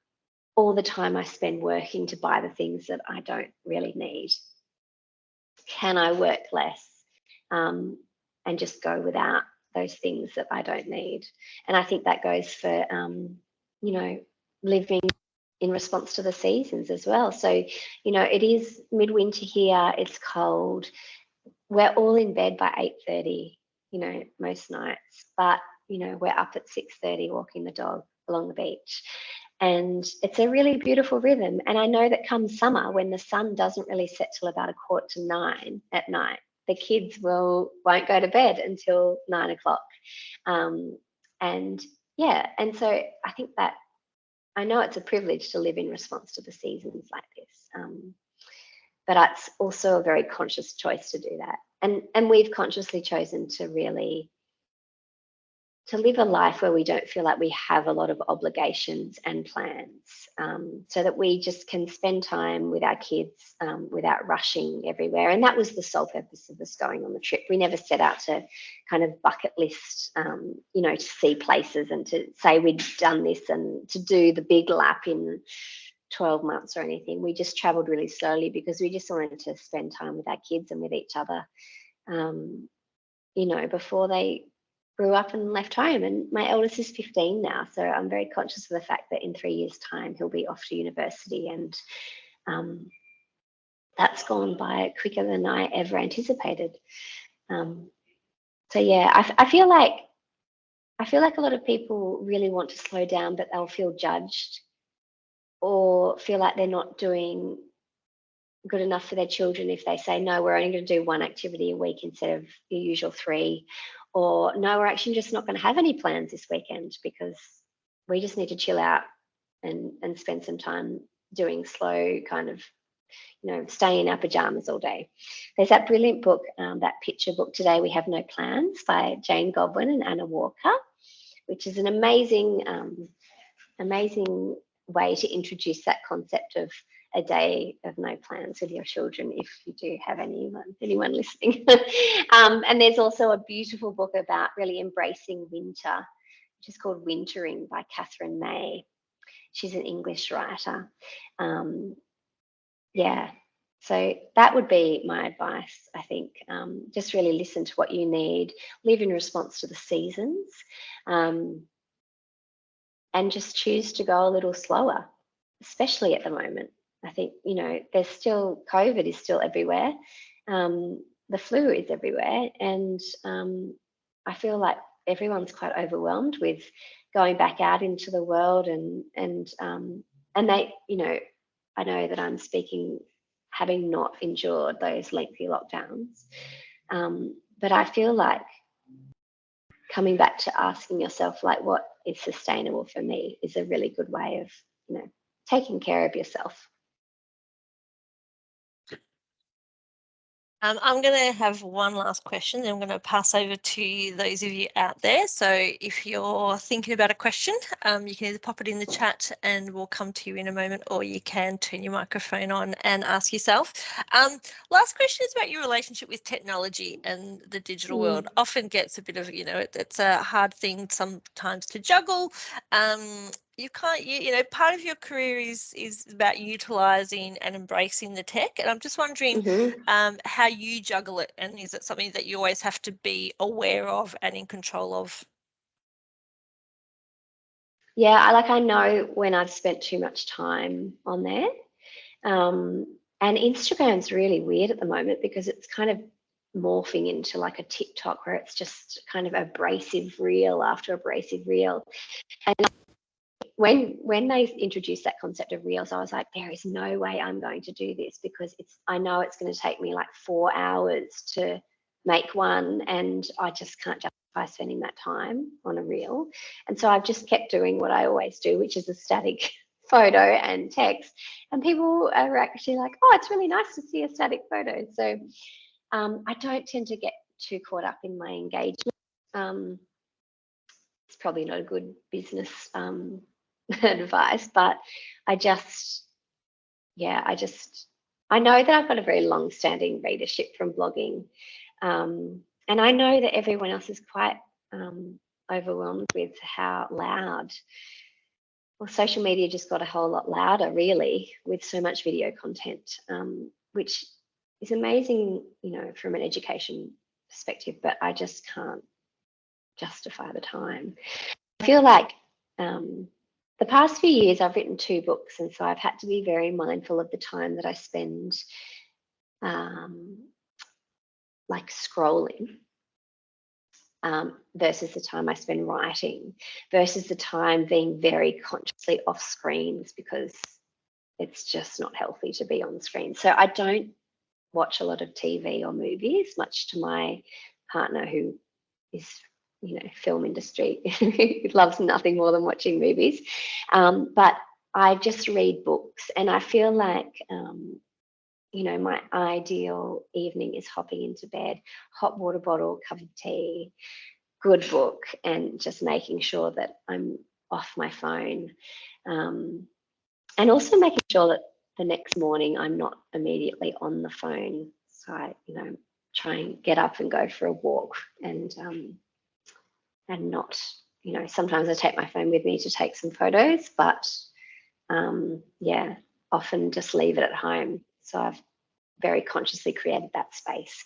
all the time I spend working to buy the things that I don't really need? Can I work less and just go without those things that I don't need? And I think that goes for, you know, living in response to the seasons as well. So, you know, it is midwinter here, it's cold. We're all in bed by 8:30, you know, most nights, but, you know, we're up at 6:30 walking the dog along the beach. And it's a really beautiful rhythm. And I know that come summer, when the sun doesn't really set till about 8:45 at night, the kids won't go to bed until 9 o'clock. And yeah, and so I think that I know it's a privilege to live in response to the seasons like this. But it's also a very conscious choice to do that. And we've consciously chosen to really to live a life where we don't feel like we have a lot of obligations and plans, so that we just can spend time with our kids without rushing everywhere. And that was the sole purpose of us going on the trip. We never set out to kind of bucket list, you know, to see places and to say we'd done this and to do the big lap in 12 months or anything. We just traveled really slowly because we just wanted to spend time with our kids and with each other, you know, before they grew up and left home. And my eldest is 15 now, so I'm very conscious of the fact that in 3 years' time he'll be off to university, and that's gone by quicker than I ever anticipated. So yeah, I feel like a lot of people really want to slow down, but they'll feel judged or feel like they're not doing good enough for their children if they say, no, we're only going to do one activity a week instead of your usual 3, or no, we're actually just not going to have any plans this weekend because we just need to chill out and spend some time doing slow kind of, you know, staying in our pajamas all day. There's that brilliant book, that picture book, Today We Have No Plans, by Jane Godwin and Anna Walker, which is an amazing way to introduce that concept of a day of no plans with your children, if you do have anyone listening. And there's also a beautiful book about really embracing winter, which is called Wintering by Catherine May. She's an English writer. Yeah, so that would be my advice, I think. Just really listen to what you need, live in response to the seasons, and just choose to go a little slower, especially at the moment. I think, you know, there's still, COVID is still everywhere. The flu is everywhere. And I feel like everyone's quite overwhelmed with going back out into the world and they, you know, I know that I'm speaking having not endured those lengthy lockdowns. But I feel like coming back to asking yourself, like, what is sustainable for me is a really good way of, you know, taking care of yourself. I'm going to have one last question, then I'm going to pass over to those of you out there. So if you're thinking about a question, you can either pop it in the chat and we'll come to you in a moment, or you can turn your microphone on and ask yourself. Last question is about your relationship with technology and the digital world. Often gets a bit of, you know, it's a hard thing sometimes to juggle. You can't, you know, part of your career is about utilizing and embracing the tech, and I'm just wondering how you juggle it, and is it something that you always have to be aware of and in control of? Yeah, I know when I've spent too much time on there, and Instagram's really weird at the moment because it's kind of morphing into like a TikTok where it's just kind of abrasive reel after abrasive reel. And when they introduced that concept of reels, I was like, there is no way I'm going to do this because I know it's going to take me like 4 hours to make one, and I just can't justify spending that time on a reel. And so I've just kept doing what I always do, which is a static photo and text. And people are actually like, oh, it's really nice to see a static photo. So I don't tend to get too caught up in my engagement. It's probably not a good business advice, but I know that I've got a very long-standing readership from blogging, and I know that everyone else is quite overwhelmed with how loud well, social media just got a whole lot louder, really, with so much video content, which is amazing, you know, from an education perspective, but I just can't justify the time. I feel like the past few years I've written 2 books, and so I've had to be very mindful of the time that I spend like scrolling versus the time I spend writing, versus the time being very consciously off screens, because it's just not healthy to be on screen. So I don't watch a lot of TV or movies, much to my partner, who is, you know, film industry, who loves nothing more than watching movies. But I just read books, and I feel like, you know, my ideal evening is hopping into bed, hot water bottle, cup of tea, good book, and just making sure that I'm off my phone. And also making sure that the next morning I'm not immediately on the phone. So I, you know, try and get up and go for a walk, and not, you know, sometimes I take my phone with me to take some photos, but yeah, often just leave it at home. So I've very consciously created that space.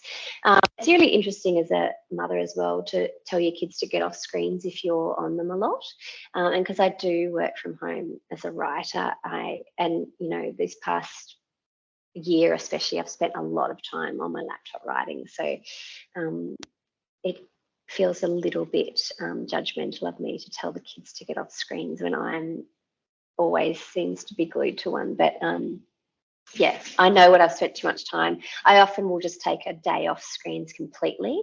It's really interesting as a mother as well to tell your kids to get off screens if you're on them a lot. And because I do work from home as a writer, and you know, this past year especially, I've spent a lot of time on my laptop writing. So it feels a little bit judgmental of me to tell the kids to get off screens when I'm always seems to be glued to one. But yeah, I know when I've spent too much time. I often will just take a day off screens completely,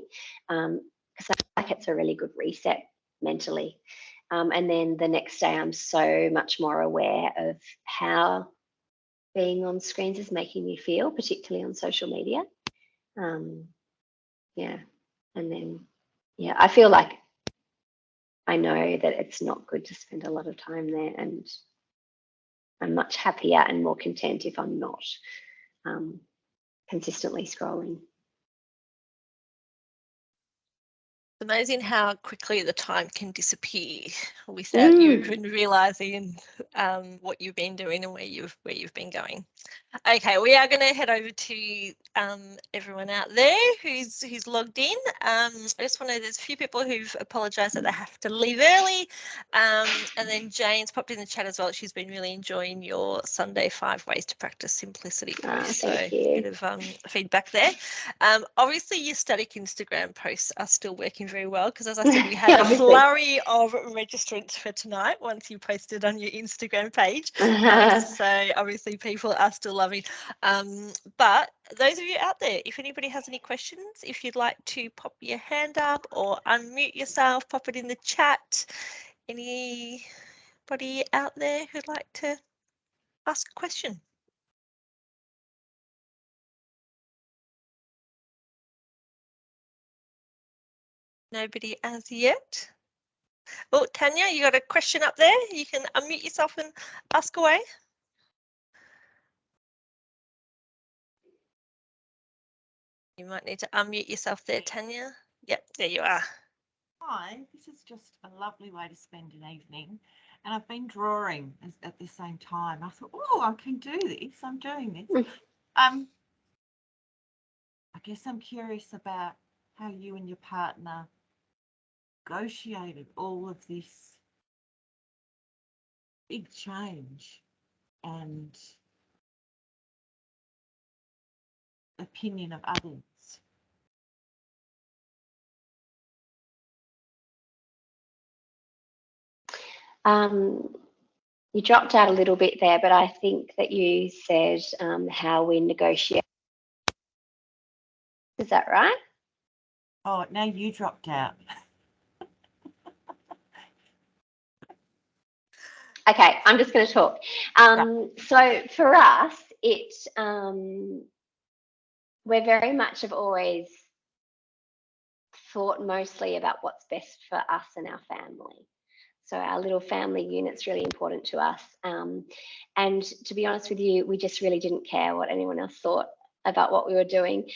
because I feel like it's a really good reset mentally. And then the next day I'm so much more aware of how being on screens is making me feel, particularly on social media. Yeah, and then, yeah, I feel like I know that it's not good to spend a lot of time there, and I'm much happier and more content if I'm not consistently scrolling. It's amazing how quickly the time can disappear without you even realizing what you've been doing and where you've been going. Okay, we are going to head over to everyone out there who's logged in. I just want to, there's a few people who've apologised that they have to leave early. And then Jane's popped in the chat as well. She's been really enjoying your Sunday 5 Ways to Practice Simplicity post. So a bit of feedback there. Obviously, your static Instagram posts are still working very well, because as I said, we had a flurry of registrants for tonight once you posted on your Instagram page. So obviously people are still loving. But those of you out there, if anybody has any questions, if you'd like to pop your hand up or unmute yourself, pop it in the chat. Anybody out there who'd like to ask a question? Nobody as yet. Oh, Tanya, you got a question up there? You can unmute yourself and ask away. You might need to unmute yourself there, Tanya. Yep, there you are. Hi, this is just a lovely way to spend an evening. And I've been drawing at the same time. I thought, oh, I can do this. I'm doing this. I guess I'm curious about how you and your partner negotiated all of this big change and opinion of others. You dropped out a little bit there, but I think that you said how we negotiate. Is that right? Oh, now you dropped out. Okay, I'm just going to talk. So for us, we're very much have always thought mostly about what's best for us and our family. So our little family unit's really important to us. And to be honest with you, we just really didn't care what anyone else thought about what we were doing.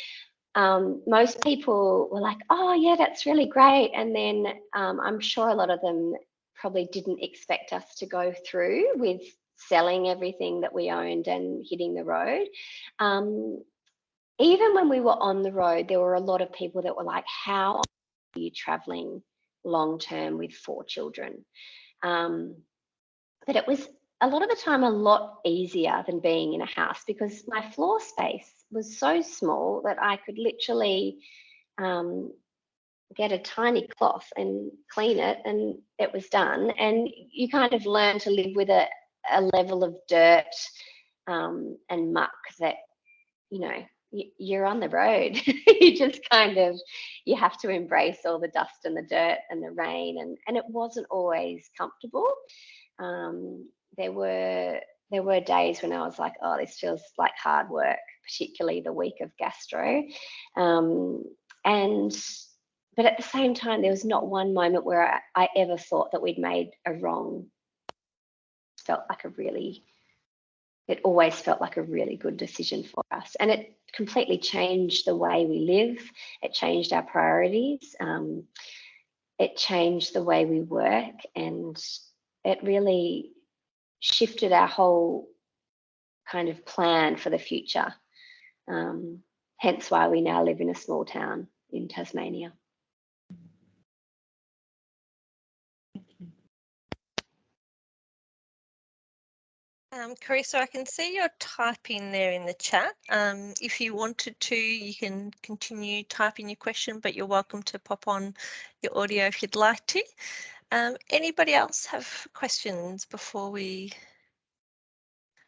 Most people were like, oh yeah, that's really great. And then I'm sure a lot of them probably didn't expect us to go through with selling everything that we owned and hitting the road. Even when we were on the road, there were a lot of people that were like, how are you traveling long term with 4 children? But it was a lot of the time a lot easier than being in a house, because my floor space was so small that I could literally get a tiny cloth and clean it, and it was done. And you kind of learn to live with a level of dirt and muck that, you know, you're on the road. You just kind of, you have to embrace all the dust and the dirt and the rain, and it wasn't always comfortable. There were days when I was like, oh, this feels like hard work, particularly the week of gastro. But at the same time, there was not one moment where I ever thought that we'd made a wrong. It always felt like a really good decision for us. And it completely changed the way we live. It changed our priorities. It changed the way we work. And it really shifted our whole kind of plan for the future. Hence why we now live in a small town in Tasmania. Carissa, I can see you're typing there in the chat. If you wanted to, you can continue typing your question, but you're welcome to pop on your audio if you'd like to. Anybody else have questions before we...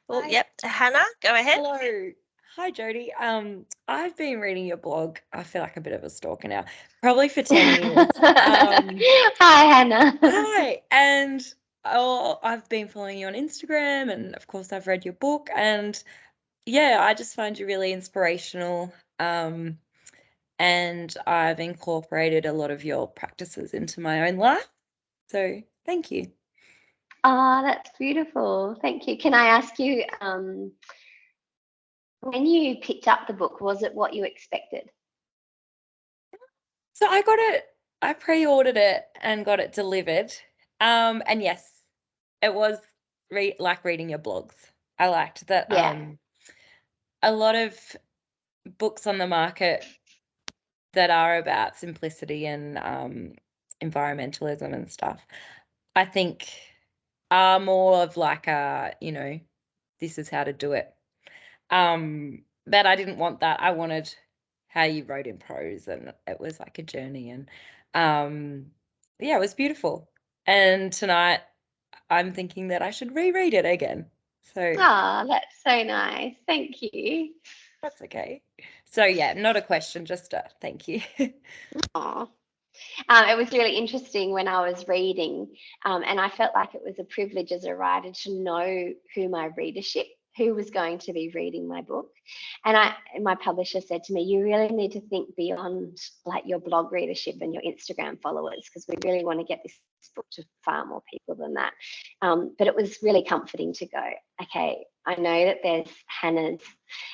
Oh, Hi. yep. Hannah, go ahead. Hello. Hi, Jodie. I've been reading your blog. I feel like a bit of a stalker now, probably for 10 years. Hi, Hannah. Hi. And I've been following you on Instagram, and of course I've read your book, and yeah, I just find you really inspirational. And I've incorporated a lot of your practices into my own life. So thank you. Oh, that's beautiful. Thank you. Can I ask you, when you picked up the book, was it what you expected? So I pre-ordered it and got it delivered. And yes, it was like reading your blogs. I liked that. Yeah. A lot of books on the market that are about simplicity and environmentalism and stuff, I think are more of like this is how to do it. But I didn't want that. I wanted how you wrote in prose, and it was like a journey, and yeah, it was beautiful. And tonight I'm thinking that I should reread it again. So that's so nice. Thank you. that's okay. So yeah, not a question, just a thank you. Aw. It was really interesting when I was reading, and I felt like it was a privilege as a writer to know who was going to be reading my book. And my publisher said to me, you really need to think beyond like your blog readership and your Instagram followers, because we really want to get this book to far more people than that. But it was really comforting to go, okay, I know that there's Hannahs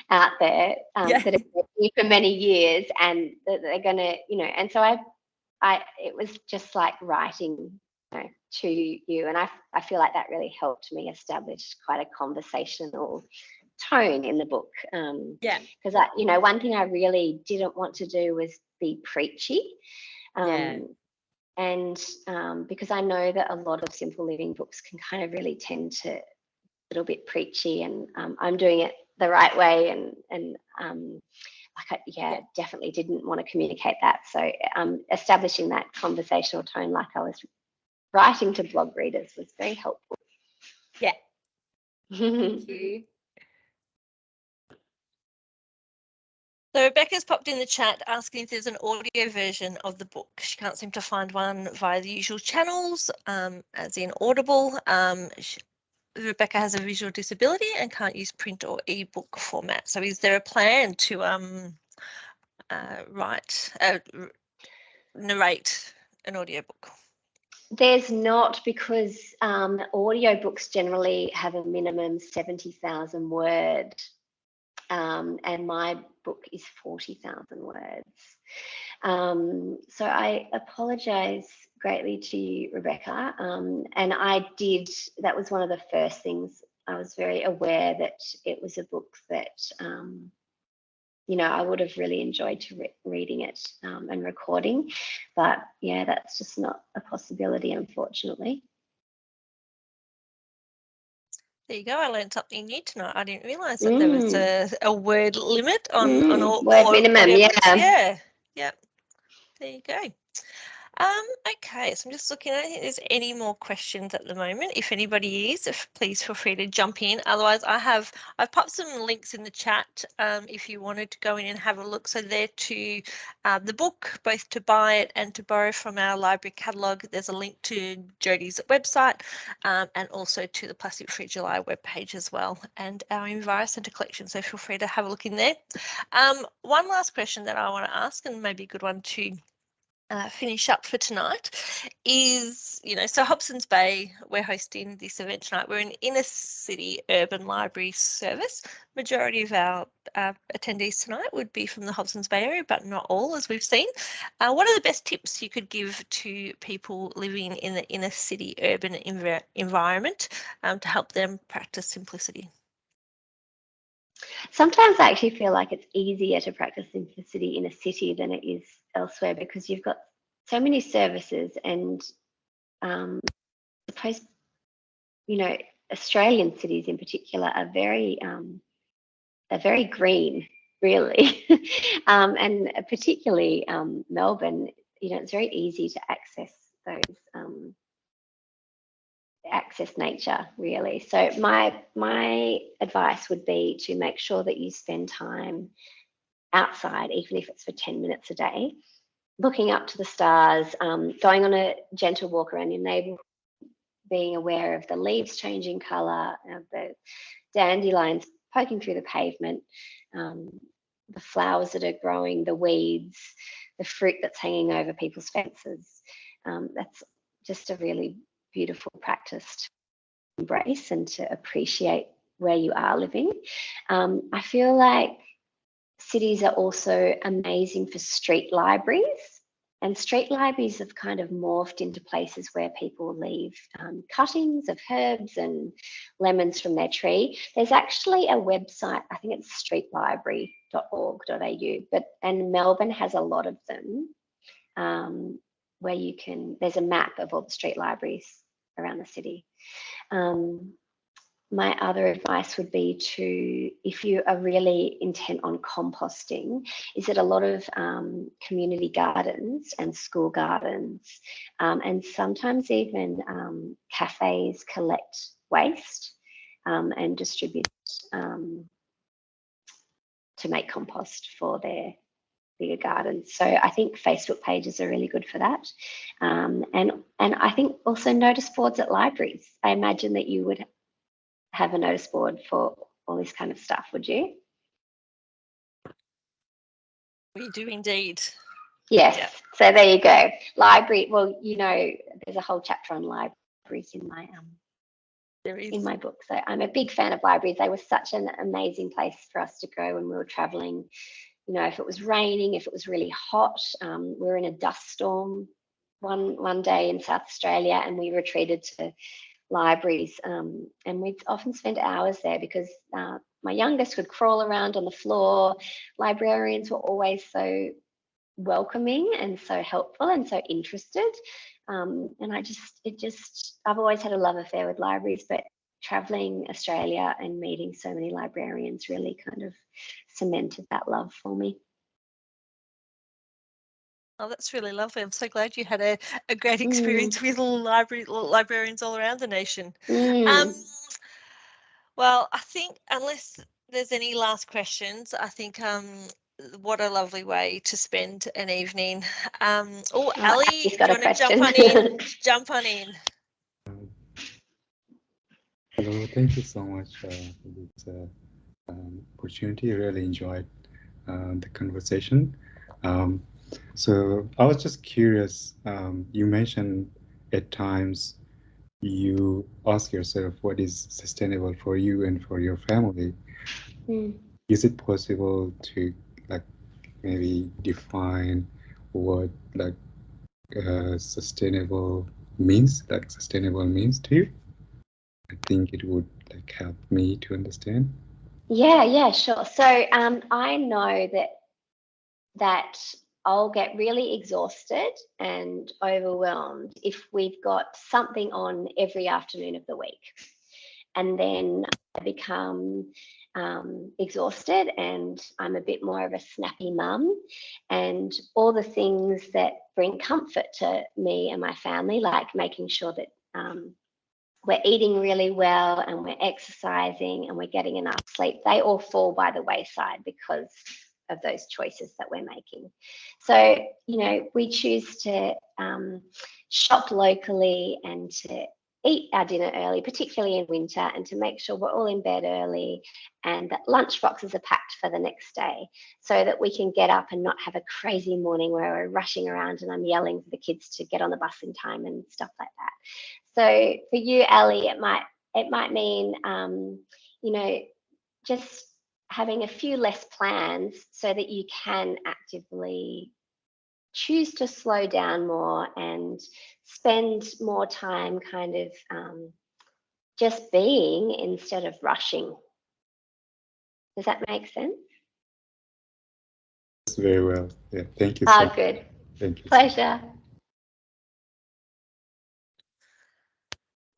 out there that have been here for many years, and that they're going to, and so it was just like writing to you, and I feel like that really helped me establish quite a conversational tone in the book. Because one thing I really didn't want to do was be preachy. And because I know that a lot of simple living books can kind of really tend to a little bit preachy, and I'm doing it the right way, and definitely didn't want to communicate that. So establishing that conversational tone like I was writing to blog readers was very helpful. Yeah. Thank you. So Rebecca's popped in the chat asking if there's an audio version of the book. She can't seem to find one via the usual channels, as in Audible. Rebecca has a visual disability and can't use print or ebook format. So is there a plan to narrate an audiobook? There's not, because audiobooks generally have a minimum 70,000 word, and my book is 40,000 words. So I apologize greatly to you, Rebecca. And that was one of the first things. I was very aware that it was a book that, I would have really enjoyed reading it and recording. But yeah, that's just not a possibility, unfortunately. There you go. I learned something new tonight. I didn't realise that there was a word limit on all word minimum. Yeah. Yep. There you go. Okay, so I'm just looking. I don't think there's any more questions at the moment. If anybody is, please feel free to jump in. Otherwise, I've popped some links in the chat if you wanted to go in and have a look. So there to the book, both to buy it and to borrow from our library catalogue. There's a link to Jodie's website and also to the Plastic Free July webpage as well, and our Envirocentre collection. So feel free to have a look in there. One last question that I want to ask, and maybe a good one to finish up for tonight, is, so Hobson's Bay, we're hosting this event tonight. We're an inner city urban library service. Majority of our attendees tonight would be from the Hobson's Bay area, but not all, as we've seen. What are the best tips you could give to people living in the inner city urban environment to help them practice simplicity? Sometimes I actually feel like it's easier to practice simplicity in a city than it is elsewhere, because you've got so many services, and I suppose, Australian cities in particular are very green, really, and particularly Melbourne. It's very easy to access those. Access nature, really. So my advice would be to make sure that you spend time outside, even if it's for 10 minutes a day, looking up to the stars, going on a gentle walk around your neighbourhood, being aware of the leaves changing colour, the dandelions poking through the pavement, the flowers that are growing, the weeds, the fruit that's hanging over people's fences. That's just a really beautiful practice to embrace and to appreciate where you are living. I feel like cities are also amazing for street libraries, and street libraries have kind of morphed into places where people leave cuttings of herbs and lemons from their tree. There's actually a website, I think it's streetlibrary.org.au, and Melbourne has a lot of them, where there's a map of all the street libraries around the city. My other advice would be to, if you are really intent on composting, is that a lot of community gardens and school gardens, and sometimes even cafes collect waste and distribute to make compost for their bigger gardens. So I think Facebook pages are really good for that. And I think also notice boards at libraries. I imagine that you would have a notice board for all this kind of stuff, would you? We do indeed. Yes. Yeah. So there you go. Library. Well, there's a whole chapter on libraries in my in my book. So I'm a big fan of libraries. They were such an amazing place for us to go when we were traveling. If it was raining, if it was really hot, we were in a dust storm one day in South Australia, and we retreated to libraries, and we'd often spend hours there because my youngest would crawl around on the floor. Librarians were always so welcoming and so helpful and so interested, and I've always had a love affair with libraries, but traveling Australia and meeting so many librarians really kind of cemented that love for me. Oh, that's really lovely. I'm so glad you had a great experience with librarians all around the nation. Well, I think unless there's any last questions, I think what a lovely way to spend an evening. Ali, do you want to jump on in? Jump on in. Hello, thank you so much for this opportunity. I really enjoyed the conversation. So I was just curious, you mentioned at times you ask yourself what is sustainable for you and for your family. Is it possible to maybe define what like sustainable means to you. I think it would like help me to understand. Yeah, sure. So I know that I'll get really exhausted and overwhelmed if we've got something on every afternoon of the week. And then I become exhausted and I'm a bit more of a snappy mum. And all the things that bring comfort to me and my family, like making sure that we're eating really well and we're exercising and we're getting enough sleep, they all fall by the wayside because of those choices that we're making. So, you know, we choose to shop locally and to eat our dinner early, particularly in winter, and to make sure we're all in bed early and that lunch boxes are packed for the next day so that we can get up and not have a crazy morning where we're rushing around and I'm yelling for the kids to get on the bus in time and stuff like that. So for you, Ali, it might mean, you know, just having a few less plans so that you can actively choose to slow down more and spend more time kind of just being instead of rushing. Does that make sense? Very well. Yeah, thank you so much. Good. Thank you. Pleasure.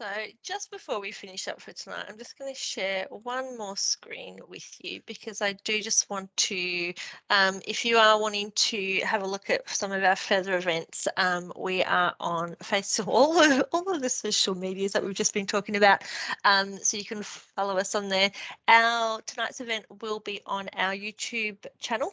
So just before we finish up for tonight, I'm just going to share one more screen with you because I do just want to, if you are wanting to have a look at some of our further events, we are on Facebook, all of the social medias that we've just been talking about, so you can follow us on there. Tonight's event will be on our YouTube channel.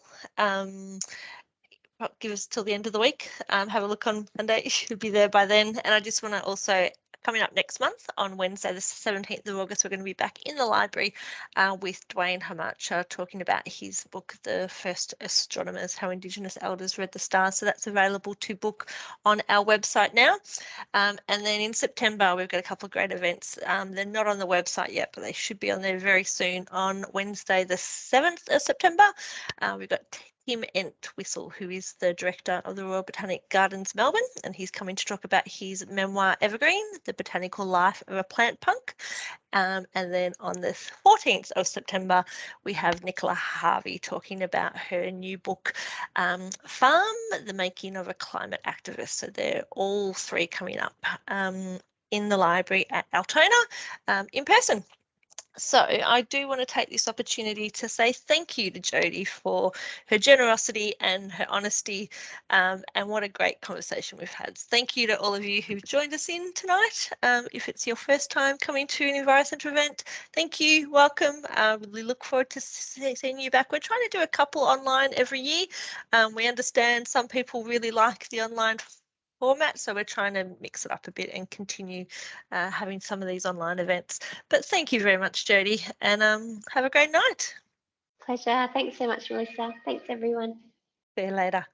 Give us till the end of the week. Have a look on Monday. It should be there by then. And I just want to also, coming up next month on Wednesday, the 17th of August, we're going to be back in the library with Dwayne Hamacha talking about his book, The First Astronomers, How Indigenous Elders Read the Stars. So that's available to book on our website now. And then in September, we've got a couple of great events. They're not on the website yet, but they should be on there very soon. On Wednesday, the 7th of September, we've got Tim Entwistle, who is the director of the Royal Botanic Gardens Melbourne, and he's coming to talk about his memoir Evergreen, The Botanical Life of a Plant Punk. And then on the 14th of September, we have Nicola Harvey talking about her new book, Farm, The Making of a Climate Activist. So they're all three coming up in the library at Altona in person. So I do want to take this opportunity to say thank you to Jodi for her generosity and her honesty, and what a great conversation we've had. Thank you to all of you who've joined us in tonight. If it's your first time coming to an EnviroCentre event, thank you, welcome. Really look forward to seeing you back. We're trying to do a couple online every year. We understand some people really like the online format, so we're trying to mix it up a bit and continue having some of these online events. But thank you very much, Jodi, and have a great night. Pleasure. Thanks so much, Melissa. Thanks, everyone. See you later.